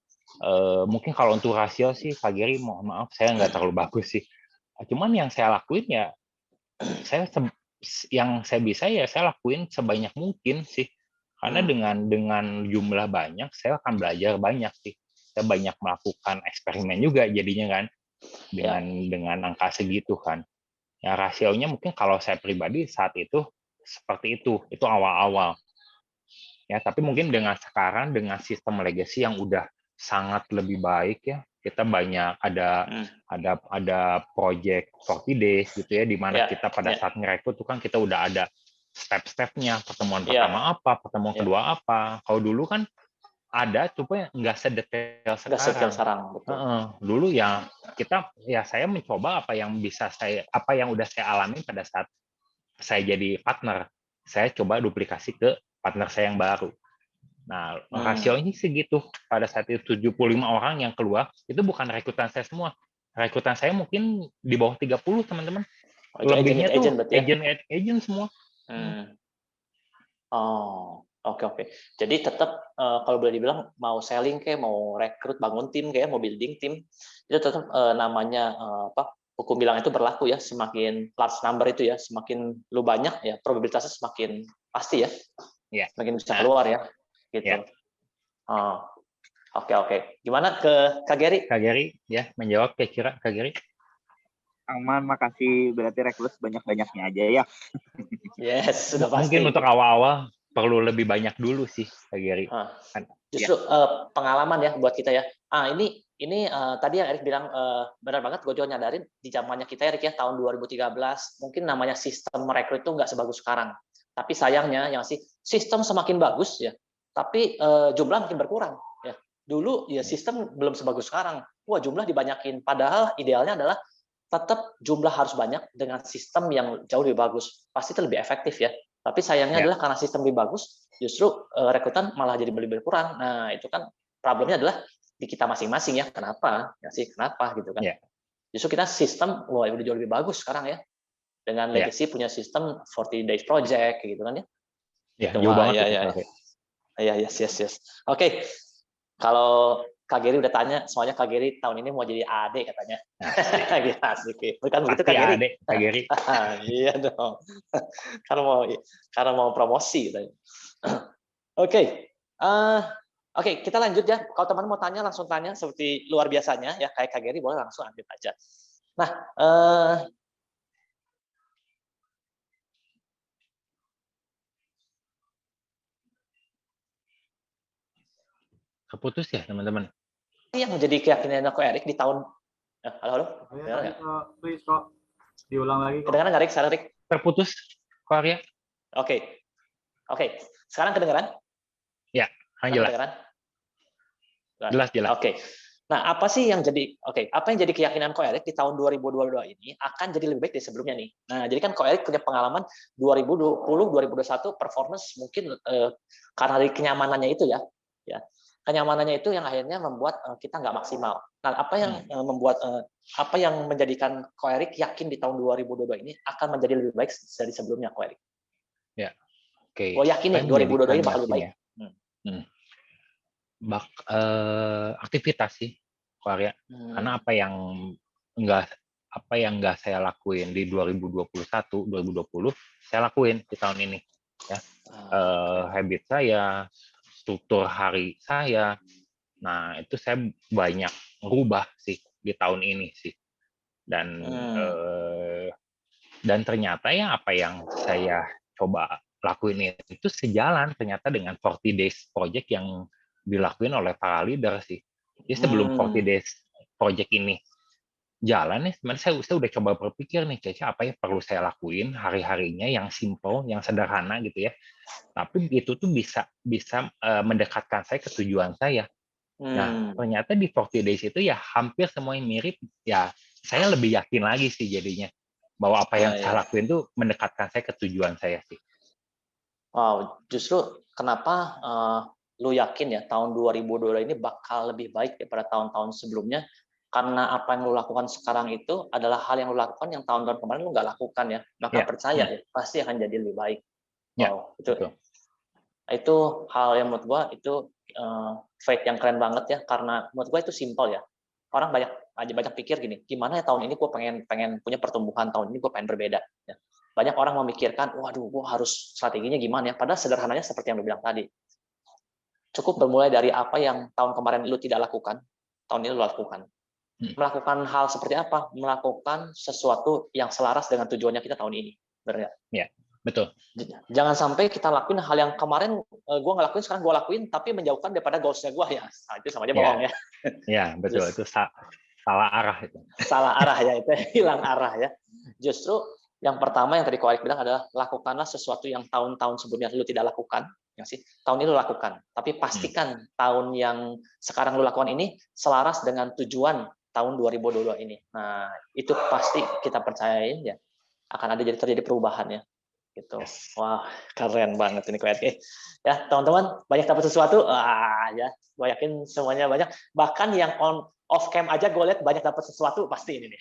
Speaker 3: Mungkin kalau untuk rasio sih, Pak Geri, mohon maaf, saya nggak terlalu bagus sih. Cuman yang saya lakuin ya, yang saya bisa ya saya lakuin sebanyak mungkin sih. Karena dengan jumlah banyak, saya akan belajar banyak sih. Saya banyak melakukan eksperimen juga jadinya kan, dengan angka segitu kan. Ya rasionya mungkin kalau saya pribadi saat itu seperti itu awal-awal. Ya, tapi mungkin dengan sekarang dengan sistem legacy yang udah sangat lebih baik ya, kita banyak ada project 40 days gitu ya, di mana kita pada saat ngerekrut tuh kan kita udah ada step-stepnya, pertemuan pertama apa, pertemuan kedua apa. Kalau dulu kan ada, cuma nggak sedetail sekarang.
Speaker 2: Betul.
Speaker 3: Dulu ya saya mencoba apa yang udah saya alami pada saat saya jadi partner. Saya coba duplikasi ke partner saya yang baru. Nah, rasionya segitu. Pada saat itu 75 orang yang keluar, itu bukan rekrutan saya semua. Rekrutan saya mungkin di bawah 30, teman-teman. Lebihnya tuh agent semua.
Speaker 2: Oh, oke. Jadi tetap kalau boleh dibilang mau selling kayak mau rekrut bangun tim kayak mau building tim itu tetap namanya hukum bilang itu berlaku ya, semakin large number itu ya, semakin lu banyak ya probabilitasnya semakin pasti ya. Semakin bisa keluar ya. Gitu. Oke. Gimana ke Kak Geri?
Speaker 3: Kak Geri ya menjawab kira-kira Kak Geri.
Speaker 5: Aman, makasih. Berarti rekrut banyak-banyaknya aja ya.
Speaker 2: Yes, sudah pasti.
Speaker 3: Mungkin untuk awal-awal perlu lebih banyak dulu sih, Kak Geri.
Speaker 2: Justru pengalaman ya buat kita ya. Ini tadi yang Erik bilang benar banget, gue juga nyadarin di zamannya kita Erik ya, tahun 2013 mungkin namanya sistem merekrut itu nggak sebagus sekarang. Tapi sayangnya yang sistem semakin bagus ya, tapi jumlah makin berkurang ya. Dulu ya sistem belum sebagus sekarang. Wah, jumlah dibanyakin, padahal idealnya adalah tetap jumlah harus banyak dengan sistem yang jauh lebih bagus. Pasti itu lebih efektif ya. Tapi sayangnya adalah karena sistem lebih bagus, justru rekrutan malah jadi lebih berkurang. Nah, itu kan problemnya adalah di kita masing-masing ya. Kenapa? Kenapa gitu kan. Justru kita sistem udah jauh lebih bagus sekarang ya. Dengan legacy punya sistem 40 days project gitu kan ya.
Speaker 3: Jauh banget.
Speaker 2: Yes. Oke. Kalau Kak Geri udah tanya, soalnya Kak Geri tahun ini mau jadi AD katanya. Asik. Bukan begitu Kak Geri?
Speaker 3: Kak Geri.
Speaker 2: Iya dong. Karena mau promosi katanya. Oke. Oke, kita lanjut ya. Kalau teman mau tanya langsung tanya seperti luar biasanya ya, kayak Kak Geri boleh langsung ambil aja. Nah,
Speaker 3: keputus ya teman-teman.
Speaker 2: Yang menjadi keyakinan aku Erik di tahun halo.
Speaker 6: Please kok diulang lagi kok.
Speaker 2: Kedengaran nggak Erik? Sekarang Erik?
Speaker 3: Terputus kok Arya?
Speaker 2: Oke. Sekarang kedengaran?
Speaker 3: Ya, jelas. Jelas.
Speaker 2: Oke. Nah, apa yang jadi keyakinan Ko Erik di tahun 2022 ini akan jadi lebih baik dari sebelumnya nih. Nah, jadi kan Ko Erik punya pengalaman 2020, 2021 performance mungkin karena dari kenyamanannya itu ya. Kenyamanannya itu yang akhirnya membuat kita nggak maksimal. Nah, apa yang menjadikan Ko Erik yakin di tahun 2022 ini akan menjadi lebih baik dari sebelumnya Ko Erik?
Speaker 3: Ya. Oke.
Speaker 2: Gue yakin nih 2022 ini bakal lebih baik.
Speaker 3: Aktivitas sih, Ko Arya. Karena apa yang nggak saya lakuin di 2021, 2020, saya lakuin di tahun ini. Ya. Habit saya, struktur hari saya. Nah, itu saya banyak merubah sih di tahun ini sih. Dan ternyata ya apa yang saya coba lakuin itu sejalan ternyata dengan 40 days project yang dilakuin oleh para leader sih. Jadi sebelum 40 days project ini jalan nih, sebenarnya saya udah coba berpikir nih, kayaknya apa yang perlu saya lakuin hari-harinya yang simple, yang sederhana gitu ya. Tapi itu tuh bisa mendekatkan saya ke tujuan saya. Nah, ternyata di 40 days itu ya hampir semuanya mirip. Ya, saya lebih yakin lagi sih jadinya bahwa apa yang saya lakuin tuh mendekatkan saya ke tujuan saya sih.
Speaker 2: Wow, justru kenapa lu yakin ya tahun 2022 ini bakal lebih baik daripada tahun-tahun sebelumnya? Karena apa yang lu lakukan sekarang itu adalah hal yang lu lakukan yang tahun-tahun kemarin lu nggak lakukan ya. Maka percaya ya, pasti akan jadi lebih baik. Wow,
Speaker 3: betul.
Speaker 2: Itu hal yang menurut gua itu faith yang keren banget ya, karena menurut gua itu simple ya. Orang banyak pikir gini, gimana ya tahun ini gua pengen punya pertumbuhan, tahun ini gua pengen berbeda. Ya. Banyak orang memikirkan, waduh, gua harus strateginya gimana ya? Padahal sederhananya seperti yang lu bilang tadi. Cukup bermulai dari apa yang tahun kemarin lu tidak lakukan, tahun ini lu lakukan. Melakukan hal seperti apa? Melakukan sesuatu yang selaras dengan tujuannya kita tahun ini. Benar nggak?
Speaker 3: Ya, betul.
Speaker 2: Jangan sampai kita lakuin hal yang kemarin gue nggak lakuin, sekarang gue lakuin, tapi menjauhkan daripada goals-nya gue ya. Nah, itu sama aja bohong ya.
Speaker 3: Ya, betul. Itu salah arah itu.
Speaker 2: Salah arah ya, itu hilang arah ya. Justru yang pertama yang tadi Ko Erik bilang adalah lakukanlah sesuatu yang tahun-tahun sebelumnya lu tidak lakukan. Ya sih, tahun ini lu lakukan. Tapi pastikan tahun yang sekarang lu lakukan ini selaras dengan tujuan tahun 2022 ini. Nah, itu pasti kita percayain ya akan ada terjadi perubahan ya. Gitu. Wah, keren banget ini Ko Erik. Ya, teman-teman, banyak dapat sesuatu. Ya, gue yakin semuanya banyak. Bahkan yang off cam aja gue lihat banyak dapat sesuatu pasti ini nih.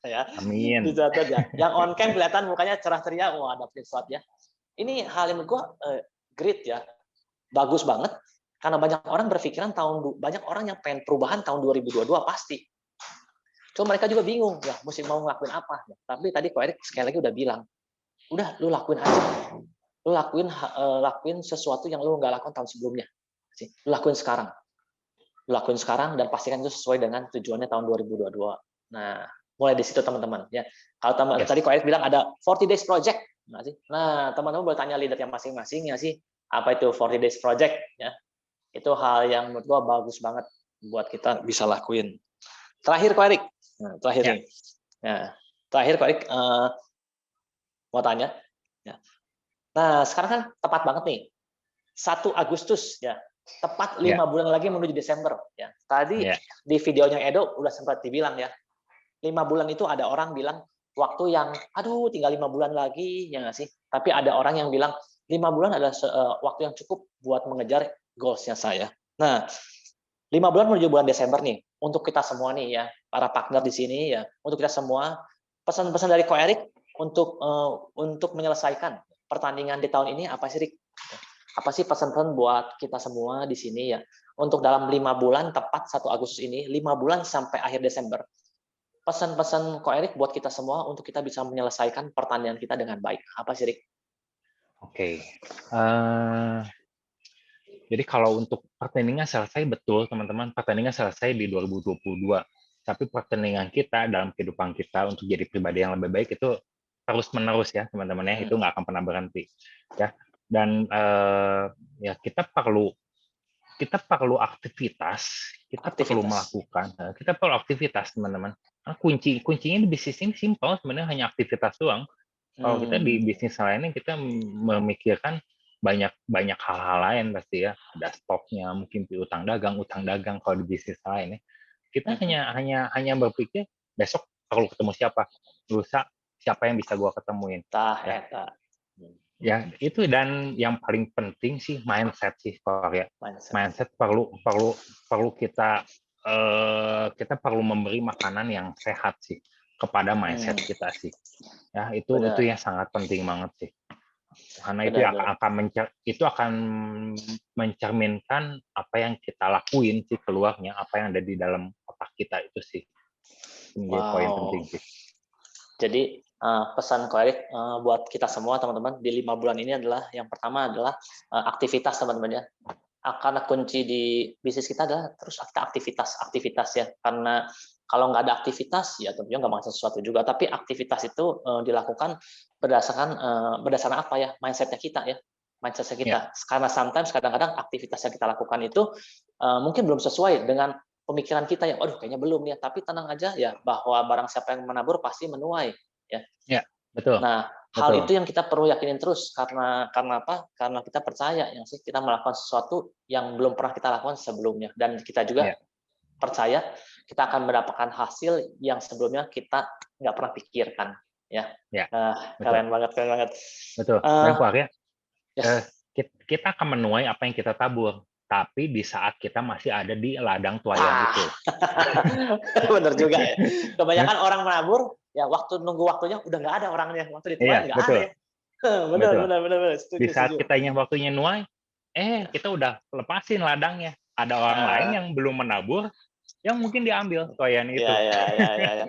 Speaker 2: Ya.
Speaker 3: Amin.
Speaker 2: Ya. Yang on cam kelihatan mukanya cerah ceria, wah dapat sesuatu ya. Ini hal yang menurut gue great ya. Bagus banget karena banyak orang berpikiran banyak orang yang pengen perubahan tahun 2022 pasti. Cuma mereka juga bingung ya, mesti mau ngelakuin apa. Tapi tadi Ko Erik sekali lagi udah bilang, udah lu lakuin aja. Lu lakuin sesuatu yang lu nggak lakukan tahun sebelumnya. Lu lakuin sekarang. Lu lakuin sekarang dan pastikan itu sesuai dengan tujuannya tahun 2022. Nah, mulai di situ teman-teman ya. Kalau tadi Ko Erik bilang ada 40 days project. Nah, teman-teman boleh tanya leader yang masing-masing ya sih, apa itu 40 days project ya. Itu hal yang menurut gua bagus banget buat kita bisa lakuin. Terakhir Ko Erik. Nah, terakhir nih. Ya. Terakhir Ko Erik mau tanya ya. Nah, sekarang kan tepat banget nih. 1 Agustus ya. Tepat 5 bulan lagi menuju Desember ya. Tadi di videonya Edo udah sempat dibilang ya. 5 bulan itu ada orang bilang waktu yang aduh tinggal 5 bulan lagi ya nggak sih? Tapi ada orang yang bilang 5 bulan adalah waktu yang cukup buat mengejar goals-nya saya. Nah, 5 bulan menuju bulan Desember nih untuk kita semua nih ya, para partner di sini ya, untuk kita semua pesan-pesan dari Ko Erik untuk menyelesaikan pertandingan di tahun ini apa sih, Rik? Apa sih pesan-pesan buat kita semua di sini ya? Untuk dalam 5 bulan tepat 1 Agustus ini, 5 bulan sampai akhir Desember. Pesan-pesan Ko Erik buat kita semua untuk kita bisa menyelesaikan pertandingan kita dengan baik. Apa sih, Rik?
Speaker 3: Oke. Jadi kalau untuk pertandingan selesai, betul teman-teman, pertandingan selesai di 2022. Tapi pertandingan kita dalam kehidupan kita untuk jadi pribadi yang lebih baik itu terus-menerus ya teman-teman ya, itu nggak akan pernah berhenti ya. Dan ya kita perlu aktivitas, perlu melakukan, kita perlu aktivitas teman-teman. Nah, kuncinya di bisnis ini simpel sebenarnya, hanya aktivitas doang. Kalau kita di bisnis lainnya kita memikirkan banyak hal-hal lain pasti ya, ada stoknya, mungkin utang dagang kalau di bisnis lain ya. Kita hanya berpikir besok perlu ketemu siapa, lusa siapa yang bisa gua ketemuin. Ya itu, dan yang paling penting sih mindset sih Korea. Mindset perlu kita perlu memberi makanan yang sehat sih kepada mindset kita sih. Ya itu yang sangat penting banget sih. Karena itu akan mencerminkan apa yang kita lakuin sih keluarnya, apa yang ada di dalam otak kita itu sih. Ini poin penting sih.
Speaker 2: Jadi pesan Ko Erik buat kita semua teman-teman di 5 bulan ini adalah yang pertama adalah aktivitas teman-teman ya. Karena kunci di bisnis kita adalah terus kita aktivitas ya. Karena kalau nggak ada aktivitas ya tentunya nggak menghasilkan sesuatu juga. Tapi aktivitas itu dilakukan berdasarkan apa ya, mindsetnya kita ya, mindsetnya kita. Karena sometimes kadang-kadang aktivitas yang kita lakukan itu mungkin belum sesuai dengan pemikiran kita ya. Waduh kayaknya belum ya. Tapi tenang aja ya, bahwa barang siapa yang menabur pasti menuai ya.
Speaker 3: Ya betul.
Speaker 2: Nah hal itu yang kita perlu yakinin terus, karena apa? Karena kita percaya yang sih kita melakukan sesuatu yang belum pernah kita lakukan sebelumnya, dan kita juga percaya kita akan mendapatkan hasil yang sebelumnya kita nggak pernah pikirkan ya. Keren banget.
Speaker 3: Betul. Dan Korea, kita akan menuai apa yang kita tabur, tapi di saat kita masih ada di ladang tuayan itu.
Speaker 2: Bener juga ya. Kebanyakan orang menabur ya nunggu waktunya udah nggak ada orangnya, waktu dituai nggak ada ya. Bener.
Speaker 3: Di saat kita yang waktunya nuai, kita udah lepasin ladangnya. Ada orang lain yang belum menabur, yang mungkin diambil koyan itu.
Speaker 2: Ya.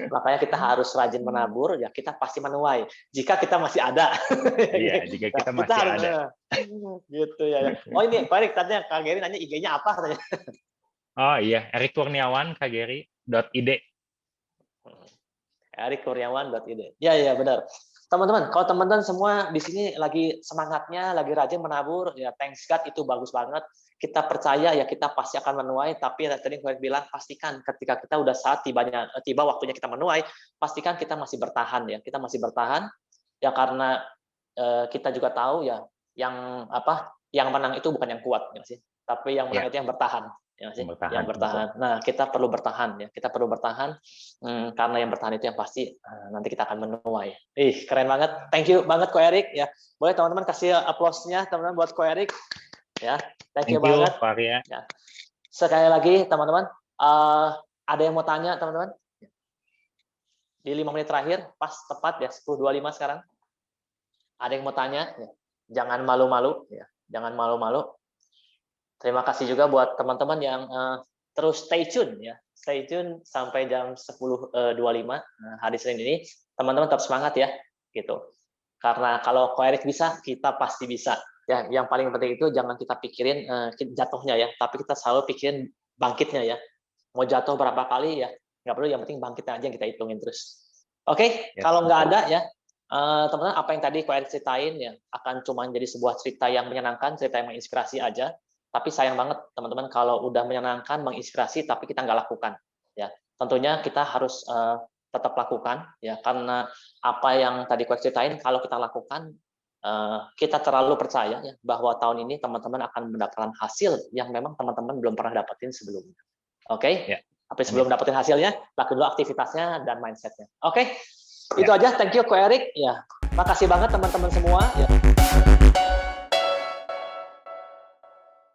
Speaker 2: Makanya kita harus rajin menabur, ya kita pasti menuai. Jika kita masih ada.
Speaker 3: Iya, jika kita masih ada.
Speaker 2: Gitu ya. Oh ini, Pak Erik, tadinya Kak Geri nanya IG-nya apa katanya?
Speaker 3: Oh iya, Erik Kurniawan, kageri.id.
Speaker 2: erikkurniawan.id. Ya, benar. Teman-teman, kalau teman-teman semua di sini lagi semangatnya, lagi rajin menabur, ya thanks God, itu bagus banget. Kita percaya ya kita pasti akan menuai, tapi tadi Koerik bilang pastikan ketika kita udah tiba waktunya kita menuai, pastikan kita masih bertahan ya. Kita masih bertahan ya karena kita juga tahu ya yang menang itu bukan yang kuat ya sih, tapi yang menang itu yang bertahan. Ya sih, yang bertahan. Nah, kita perlu bertahan ya. Kita perlu bertahan karena yang bertahan itu yang pasti nanti kita akan menuai. Keren banget. Thank you banget Ko Erik ya. Boleh teman-teman kasih aplausnya teman-teman buat Ko Erik ya. Thank you banget.
Speaker 3: Pak Arya.
Speaker 2: Ya. Sekali lagi teman-teman, ada yang mau tanya teman-teman? Di 5 menit terakhir, pas tepat ya 10.25 sekarang. Ada yang mau tanya? Ya. Jangan malu-malu ya. Jangan malu-malu. Terima kasih juga buat teman-teman yang terus stay tune ya. Stay tune sampai jam 10.25 hari Senin ini. Teman-teman tetap semangat ya gitu. Karena kalau Ko Erik bisa, kita pasti bisa. Ya, yang paling penting itu jangan kita pikirin jatuhnya ya, tapi kita selalu pikirin bangkitnya ya. Mau jatuh berapa kali ya, nggak perlu, yang penting bangkitnya aja yang kita hitungin terus. Oke, kalau nggak ada ya, teman-teman apa yang tadi Ko Erik ceritain ya akan cuma jadi sebuah cerita yang menyenangkan, cerita yang menginspirasi aja. Tapi sayang banget teman-teman kalau udah menyenangkan, menginspirasi, tapi kita nggak lakukan. Ya, tentunya kita harus tetap lakukan, ya karena apa yang tadi Ko Erik ceritain, kalau kita lakukan, kita terlalu percaya ya bahwa tahun ini teman-teman akan mendapatkan hasil yang memang teman-teman belum pernah dapetin sebelumnya. Oke?
Speaker 3: Ya.
Speaker 2: Tapi sebelum dapetin hasilnya, lakukan dulu aktivitasnya dan mindsetnya. Oke? Itu aja. Thank you Ko Erik. Ya, makasih banget teman-teman semua. Ya.